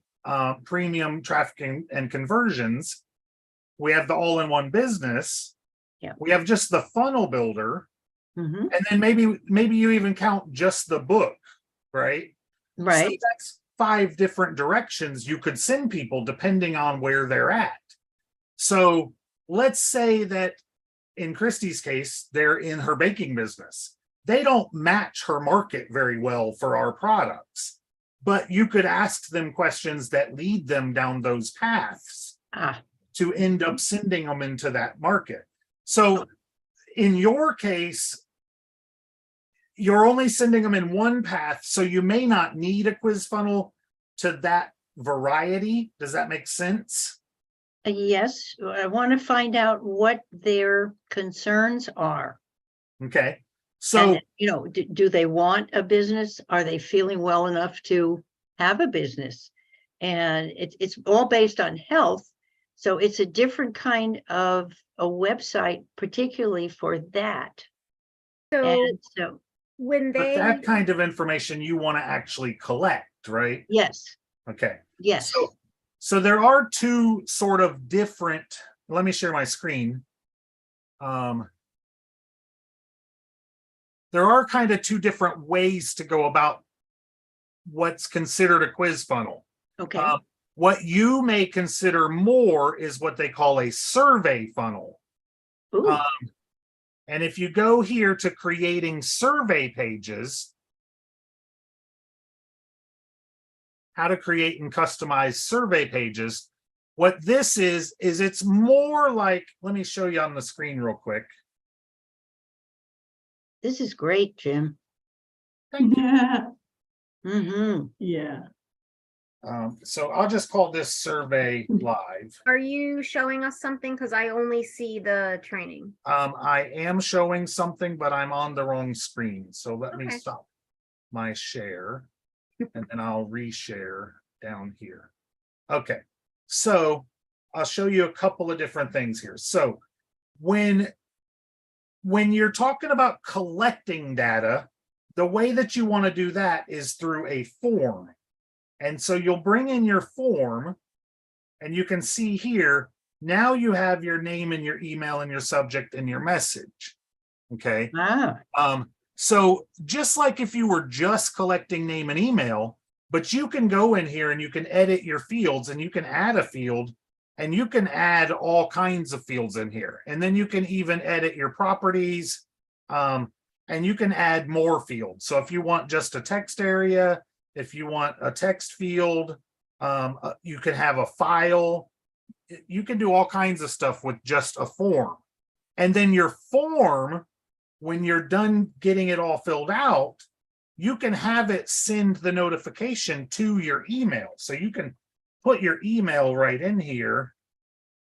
Premium Traffic and Conversions, we have the All-in-One Business, Yeah. we have just the Funnel Builder, Mhm. and then maybe you even count just the book, right? Right. So that's 5 different directions you could send people depending on where they're at. So let's say that in Kristi's case, they're in her baking business. They don't match her market very well for our products, but you could ask them questions that lead them down those paths to end up sending them into that market. So in your case, you're only sending them in one path, so you may not need a quiz funnel to that variety. Does that make sense? Yes, I want to find out what their concerns are. Okay. So, And, you know, do they want a business? Are they feeling well enough to have a business? And it's all based on health. So it's a different kind of a website, particularly for that. So And so, when but they, that kind of information you want to actually collect, right? yes, Okay. yes. So there are 2 sort of different, let me share my screen. There are kind of 2 different ways to go about what's considered a quiz funnel. Okay. What you may consider more is what they call a survey funnel. Ooh, And if you go here to creating survey pages, how to create and customize survey pages, what this is it's more like, let me show you on the screen real quick. this is great, Jim. Yeah. Mm-hmm. Yeah. So I'll just call this survey live. are you showing us something? Because I only see the training. I am showing something, but I'm on the wrong screen. So let me Okay. stop my share and then I'll reshare down here. Okay, so I'll show you a couple of different things here. So when you're talking about collecting data, the way that you want to do that is through a form. And so you'll bring in your form and you can see here, now you have your name and your email and your subject and your message. Okay. So just like if you were just collecting name and email, but you can go in here and you can edit your fields and you can add a field and you can add all kinds of fields in here. And then you can even edit your properties and you can add more fields. So if you want just a text area, if you want a text field, you can have a file. You can do all kinds of stuff with just a form. And then your form, when you're done getting it all filled out, you can have it send the notification to your email. So you can put your email right in here.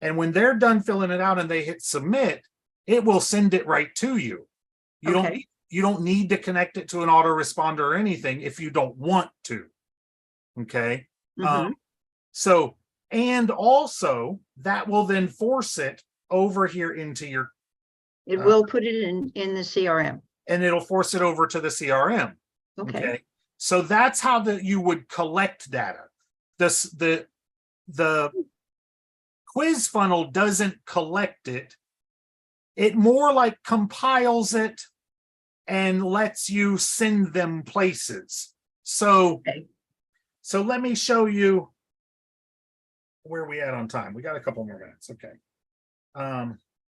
And when they're done filling it out and they hit submit, it will send it right to you. You don't need to connect it to an autoresponder or anything if you don't want to. Okay. So, and also that will then force it over here into your. It will put it in the CRM. And it'll force it over to the CRM. Okay. So that's how you would collect data. The quiz funnel doesn't collect it. It more like compiles it and lets you send them places. So, so let me show you where we at on time. We got a couple more minutes. Okay.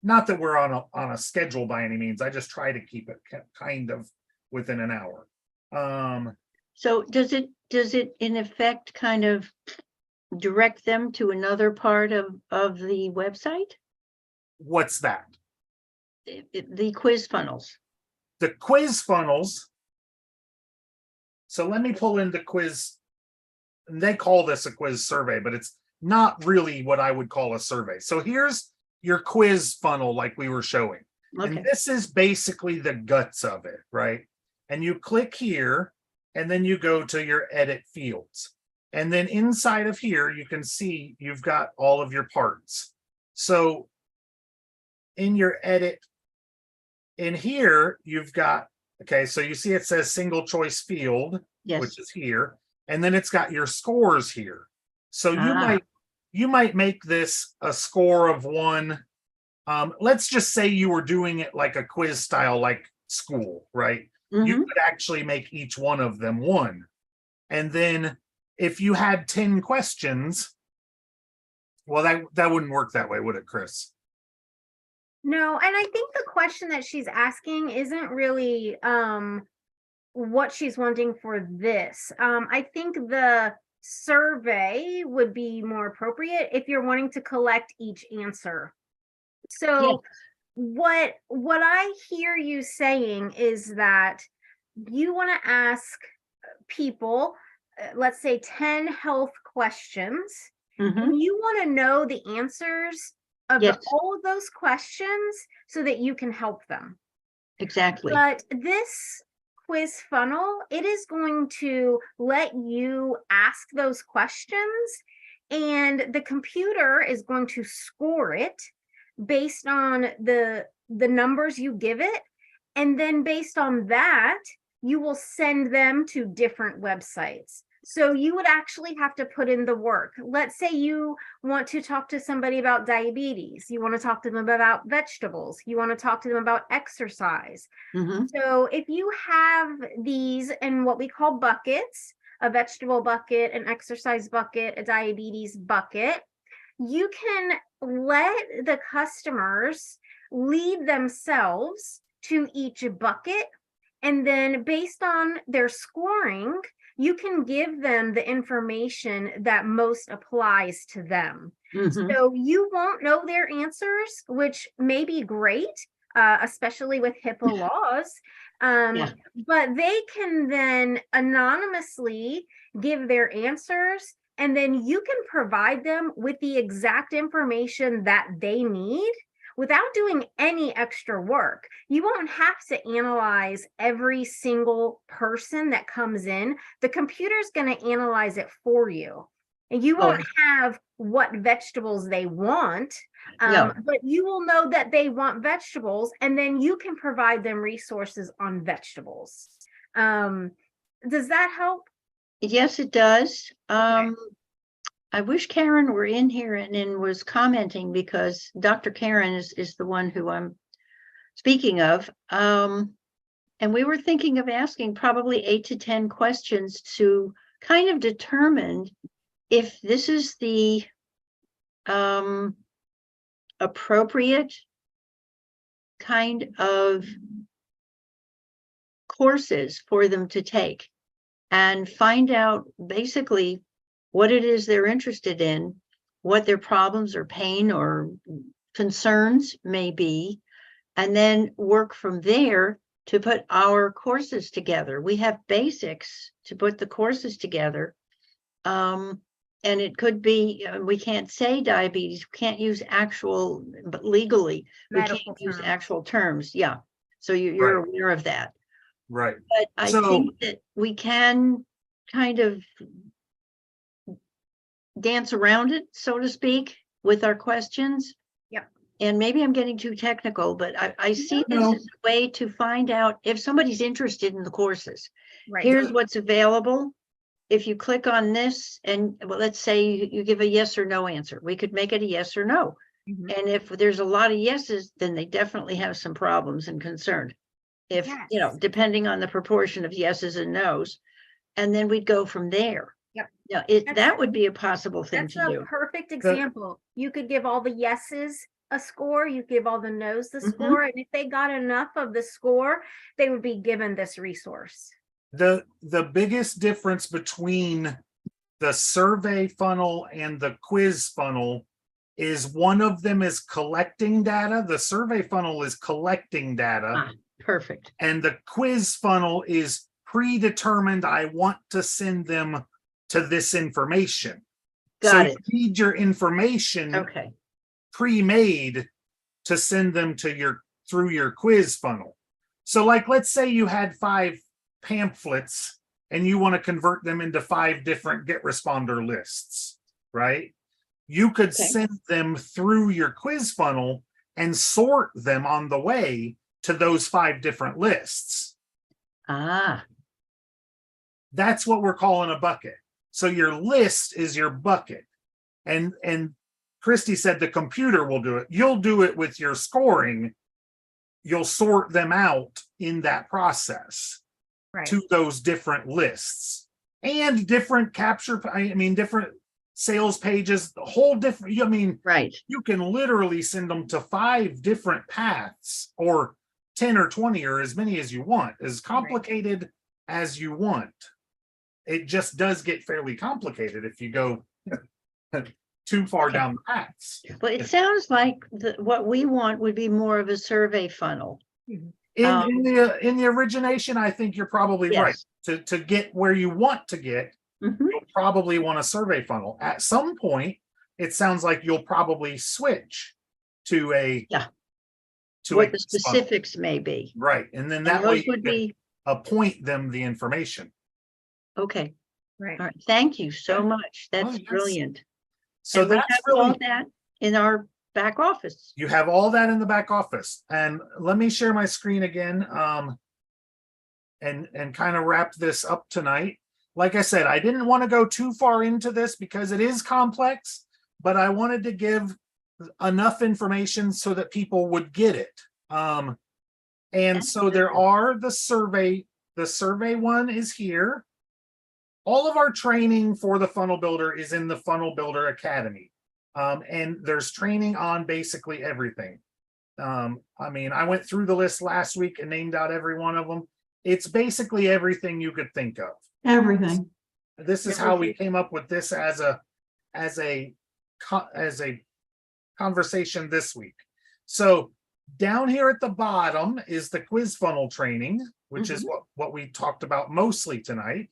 Not that we're on a schedule by any means. I just try to keep it kind of within an hour. So does it in effect kind of direct them to another part of the website? What's that? The quiz funnels. The quiz funnels. So let me pull in the quiz. They call this a quiz survey, but it's not really what I would call a survey. So here's your quiz funnel like we were showing. Okay. And this is basically the guts of it, right? And you click here, and then you go to your edit fields. And then inside of here, you can see you've got all of your parts. So in your edit, in here, you've got, okay, so you see it says single choice field, Yes. which is here, and then it's got your scores here. So Ah. you might make this a score of 1. Let's just say you were doing it like a quiz style, like school, right? You Mhm. could actually make each one of them 1. And then if you had 10 questions, well, that wouldn't work that way, would it, Chris? No, and I think the question that she's asking isn't really what she's wanting for this. I think the survey would be more appropriate if you're wanting to collect each answer. So what I hear you saying is that you want to ask people, let's say 10 health questions, Mhm. and you want to know the answers of Yes. all of those questions so that you can help them. Exactly. But this quiz funnel, it is going to let you ask those questions, and the computer is going to score it based on the numbers you give it. And then based on that, you will send them to different websites. So you would actually have to put in the work. Let's say you want to talk to somebody about diabetes. You want to talk to them about vegetables. You want to talk to them about exercise. Mhm. So if you have these in what we call buckets, a vegetable bucket, an exercise bucket, a diabetes bucket, you can let the customers lead themselves to each bucket. And then based on their scoring, you can give them the information that most applies to them. Mhm. So you won't know their answers, which may be great, especially with HIPAA laws. Yeah. But they can then anonymously give their answers, and then you can provide them with the exact information that they need without doing any extra work. You won't have to analyze every single person that comes in. The computer's going to analyze it for you. And you won't have what vegetables they want, No. but you will know that they want vegetables, and then you can provide them resources on vegetables. Does that help? Yes, it does. I wish Karen were in here and was commenting, because Dr. Karen is the one who I'm speaking of. And we were thinking of asking probably 8 to 10 questions to kind of determine if this is the appropriate kind of courses for them to take, and find out basically what it is they're interested in, what their problems or pain or concerns may be, and then work from there to put our courses together. We have basics to put the courses together. And it could be, we can't say diabetes, we can't use actual, but legally, Medical we can't use terms. actual terms. Yeah. So you're Right. aware of that. Right. But I So- think that we can kind of dance around it, so to speak, with our questions. Yep. And maybe I'm getting too technical, but I see this No. as a way to find out if somebody's interested in the courses. Right. Here's what's available. If you click on this, and well, let's say you give a yes or no answer, we could make it a yes or no. Mhm. And if there's a lot of yeses, then they definitely have some problems and concern. If, Yes. depending on the proportion of yeses and nos, and then we'd go from there. Yep. Yeah, That's- that would be a possible thing That's to a do. perfect example. You could give all the yeses a score, you give all the nos the Mhm. score, and if they got enough of the score, they would be given this resource. The biggest difference between the survey funnel and the quiz funnel is one of them is collecting data. The survey funnel is collecting data, Perfect. and the quiz funnel is predetermined. I want to send them to this information. So Got you it. need your information Okay. pre-made to send them to through your quiz funnel. So like, let's say you had 5 pamphlets and you want to convert them into 5 different get responder lists, right? You could Okay. send them through your quiz funnel, and sort them on the way to those 5 different lists. Ah, That's what we're calling a bucket. So your list is your bucket. And Kristi said the computer will do it. You'll do it with your scoring. You'll sort them out in that process Right. to those different lists and different different sales pages, the whole different, right. you can literally send them to 5 different paths, or 10 or 20 or as many as you want, as complicated as you want. It just does get fairly complicated if you go too far down the paths. Well, it sounds like what we want would be more of a survey funnel. In the origination, I think you're probably right. To get where you want to get, you'll probably want a survey funnel. At some point, it sounds like you'll probably switch to a what the specifics may be. Right. And then that way would be appoint them the information. okay. Right. All right. Thank you so much. That's yes. brilliant. So and we that's have really, all that in our back office. you have all that in the back office. And let me share my screen again. And kind of wrap this up tonight. Like I said, I didn't want to go too far into this because it is complex, but I wanted to give enough information so that people would get it. And so there are the survey one is here. All of our training for the Funnel Builder is in the Funnel Builder Academy. And there's training on basically everything. I went through the list last week and named out every one of them. It's basically everything you could think of. Everything. This is how we came up with this as a conversation this week. So down here at the bottom is the quiz funnel training, which is what we talked about mostly tonight.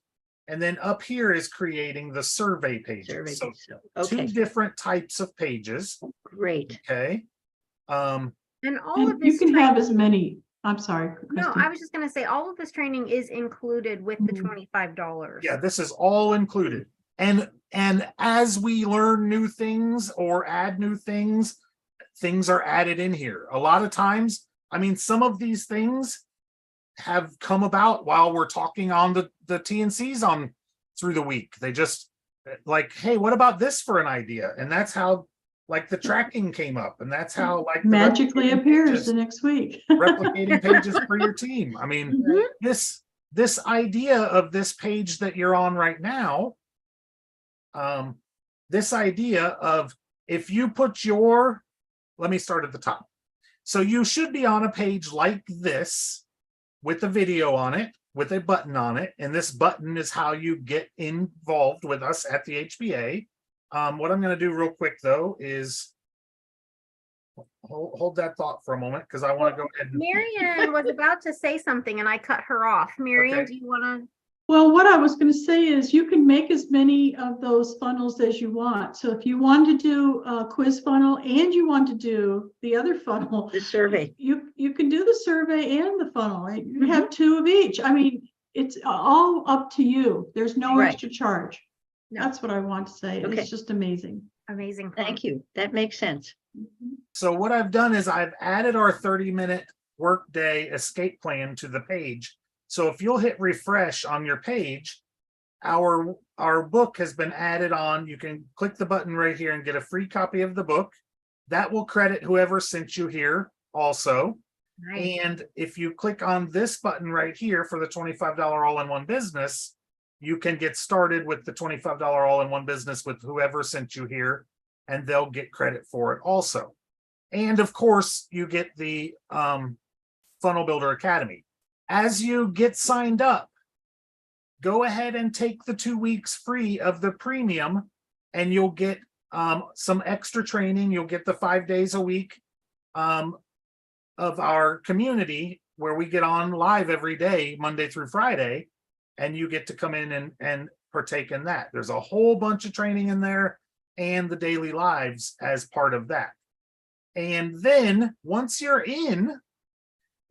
And then up here is creating the survey pages. So okay. 2 different types of pages. Great. Okay. And all of this you can have as many. I'm sorry, Kristi. No, I was just going to say all of this training is included with the $25. Yeah, this is all included. And as we learn new things or add new things, things are added in here. A lot of times, some of these things have come about while we're talking on the TNCs on through the week. They just like, hey, what about this for an idea? And that's how the tracking came up, and that's how magically appears the next week. Replicating pages for your team. This idea of this page that you're on right now, this idea of if you put let me start at the top. So you should be on a page like this with a video on it, with a button on it. And this button is how you get involved with us at the HBA. What I'm going to do real quick, though, is hold that thought for a moment because I want to go ahead. Marian was about to say something and I cut her off. Marian, Okay. do you want to? Well, what I was going to say is you can make as many of those funnels as you want. So if you want to do a quiz funnel and you want to do the other funnel, The survey. you can do the survey and the funnel. You have 2 of each. It's all up to you. There's no extra charge. No. That's what I want to say. Okay. It's just amazing. Amazing. Thank you. That makes sense. So what I've done is I've added our 30-minute workday escape plan to the page. So if you'll hit refresh on your page, our book has been added on. You can click the button right here and get a free copy of the book. That will credit whoever sent you here also. Nice. And if you click on this button right here for the $25 all-in-one business, you can get started with the $25 all-in-one business with whoever sent you here, and they'll get credit for it also. And of course, you get the Funnel Builder Academy. As you get signed up, go ahead and take the 2 weeks free of the premium, and you'll get some extra training. You'll get the 5 days a week of our community where we get on live every day, Monday through Friday, and you get to come in and partake in that. There's a whole bunch of training in there and the daily lives as part of that. And then once you're in,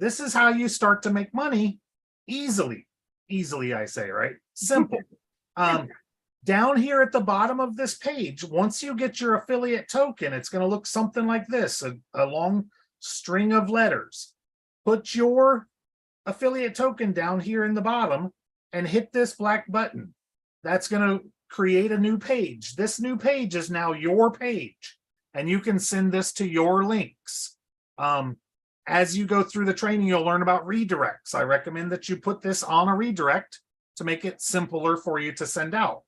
this is how you start to make money easily. Easily, I say, right? Simple. Down here at the bottom of this page, once you get your affiliate token, it's going to look something like this, a long string of letters. Put your affiliate token down here in the bottom and hit this black button. That's going to create a new page. This new page is now your page, and you can send this to your links. As you go through the training, you'll learn about redirects. I recommend that you put this on a redirect to make it simpler for you to send out.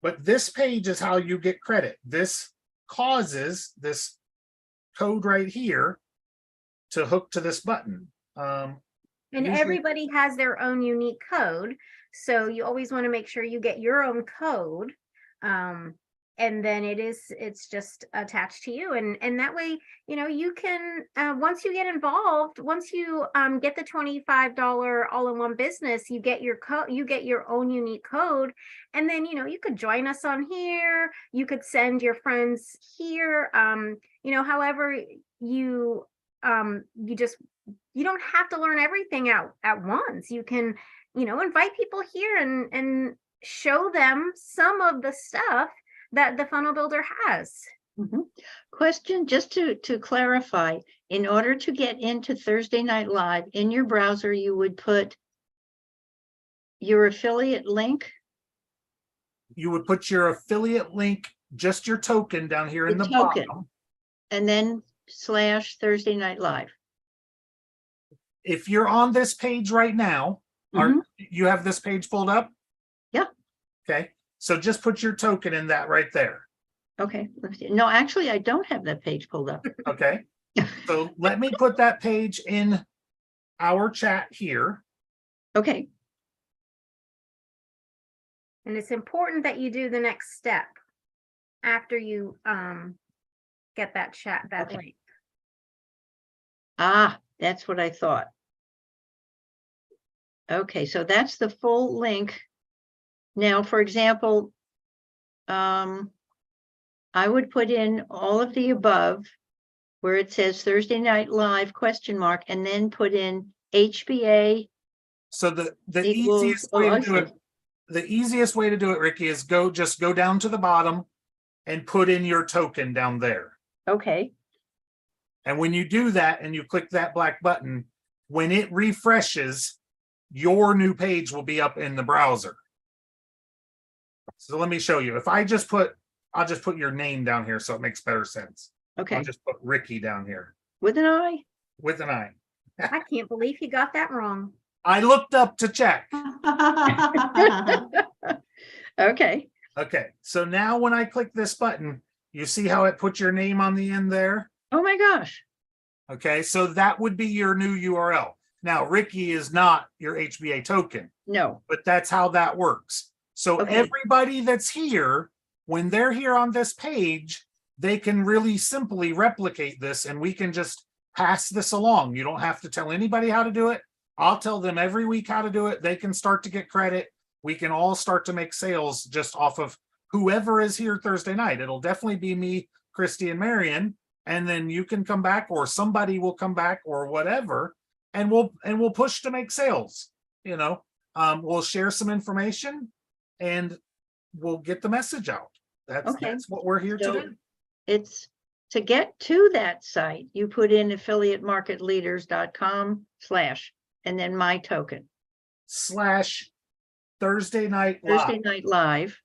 But this page is how you get credit. This causes this code right here to hook to this button. And Usually- everybody has their own unique code. So you always want to make sure you get your own code. And then it's just attached to you. And that way, you know, you can, once you get involved, once you get the $25 all-in-one business, you get your code, you get your own unique code. And then, you know, you could join us on here. You could send your friends here. You know, however you don't have to learn everything out at once. You can, you know, invite people here and show them some of the stuff that the funnel builder has. Question, just to clarify, in order to get into Thursday Night Live in your browser, you would put your affiliate link. You would put your affiliate link, just your token down here in The the token. bottom. And then / Thursday Night Live. If you're on this page right now, you have this page pulled up? Yeah. Okay, so just put your token in that right there. Okay, let's see. No, actually, I don't have that page pulled up. Okay, so let me put that page in our chat here. Okay, And it's important that you do the next step after you get that chat, that Okay. link. that's what I thought. Okay, so that's the full link. Now, for example, I would put in all of the above where it says Thursday Night Live ? And then put in HBA So the equals, easiest way to do I it, the easiest way to do it, Ricky, is just go down to the bottom and put in your token down there. Okay, And when you do that and you click that black button, when it refreshes, your new page will be up in the browser. So let me show you. If I'll just put your name down here so it makes better sense. okay. I'll just put Ricky down here With an I? with an I. I can't believe you got that wrong. I looked up to check. Okay, Okay, so now when I click this button, you see how it puts your name on the end there? oh my gosh. Okay, so that would be your new URL. Now, Ricky is not your HBA token, No, but that's how that works. So Okay. everybody that's here, when they're here on this page, they can really simply replicate this and we can just pass this along. You don't have to tell anybody how to do it. I'll tell them every week how to do it. They can start to get credit. We can all start to make sales just off of whoever is here Thursday night. It'll definitely be me, Kristi, and Marian. And then you can come back or somebody will come back or whatever. And we'll push to make sales. You know, we'll share some information and we'll get the message out. That's what we're here to so do. it's to get to that site, you put in affiliatemarketleaders.com / and then my token, / Thursday Night Live, Thursday Night Live.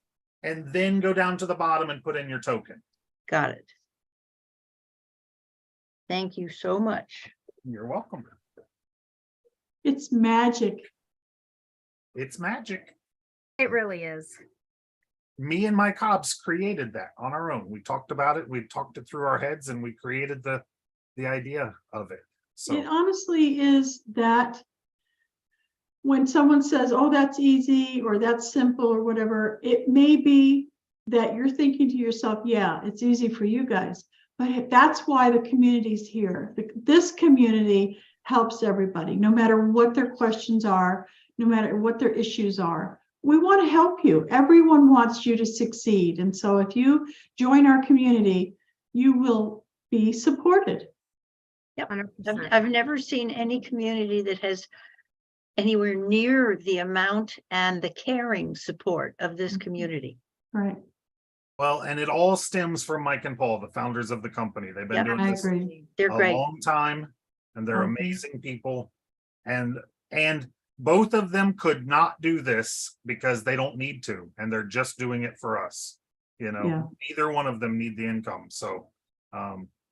and then go down to the bottom and put in your token. Got it. Thank you so much. You're welcome. It's magic. It's magic. It really is. Me and my Cobbs created that on our own. We talked about it. We talked it through our heads and we created the idea of it. So It honestly is that when someone says, oh, that's easy, or that's simple, or whatever, it may be that you're thinking to yourself, yeah, it's easy for you guys. But that's why the community's here. This community helps everybody, no matter what their questions are, no matter what their issues are. We want to help you. Everyone wants you to succeed. And so if you join our community, you will be supported. Yep. 100%. I've never seen any community that has anywhere near the amount and the caring support of this community. Right. well, and it all stems from Mike and Paul, the founders of the company. They've been Yep. doing I this agree. They're a great. long time. and they're Okay. amazing people. And both of them could not do this because they don't need to, and they're just doing it for us. You know, Yeah. neither one of them need the income. So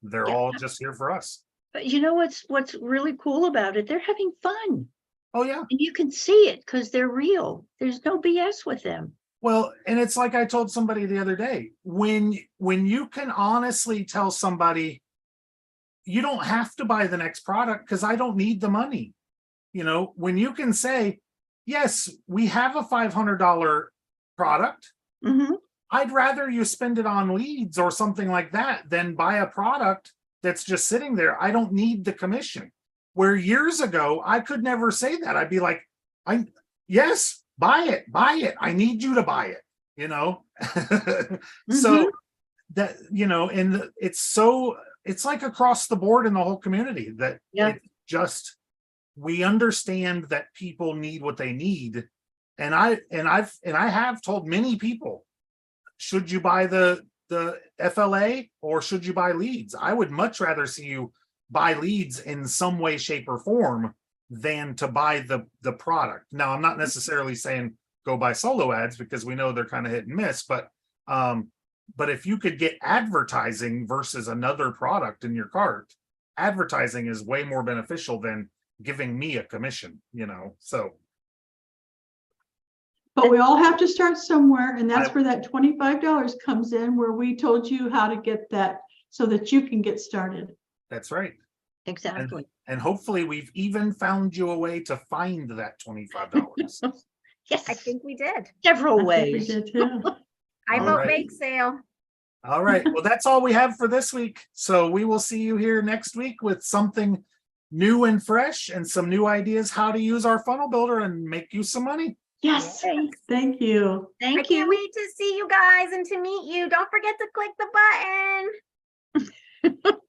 they're Yeah. all just here for us. But you know what's really cool about it? They're having fun. Oh yeah. And you can see it because they're real. There's no BS with them. Well, and it's like I told somebody the other day, when you can honestly tell somebody, you don't have to buy the next product because I don't need the money. You know, when you can say, yes, we have a $500 product. Mhm. I'd rather you spend it on leads or something like that than buy a product that's just sitting there. I don't need the commission. Where years ago, I could never say that. I'd be like, yes, buy it. I need you to buy it, you know? So that, you know, and it's like across the board in the whole community that Yeah. it just, we understand that people need what they need. And I have told many people, should you buy the FLA or should you buy leads? I would much rather see you buy leads in some way, shape, or form than to buy the product. Now, I'm not necessarily saying go buy solo ads because we know they're kind of hit and miss, but if you could get advertising versus another product in your cart, advertising is way more beneficial than giving me a commission, you know, so. But we all have to start somewhere, and that's where that $25 comes in, where we told you how to get that so that you can get started. That's right. Exactly. And hopefully we've even found you a way to find that $25. Yes. I think we did. Several I think we ways. did too. I All vote right. bake sale. All right. Well, that's all we have for this week. So we will see you here next week with something new and fresh and some new ideas how to use our funnel builder and make you some money. Yes. Yay. Thank you. I Thank can't you. wait to see you guys and to meet you. Don't forget to click the button.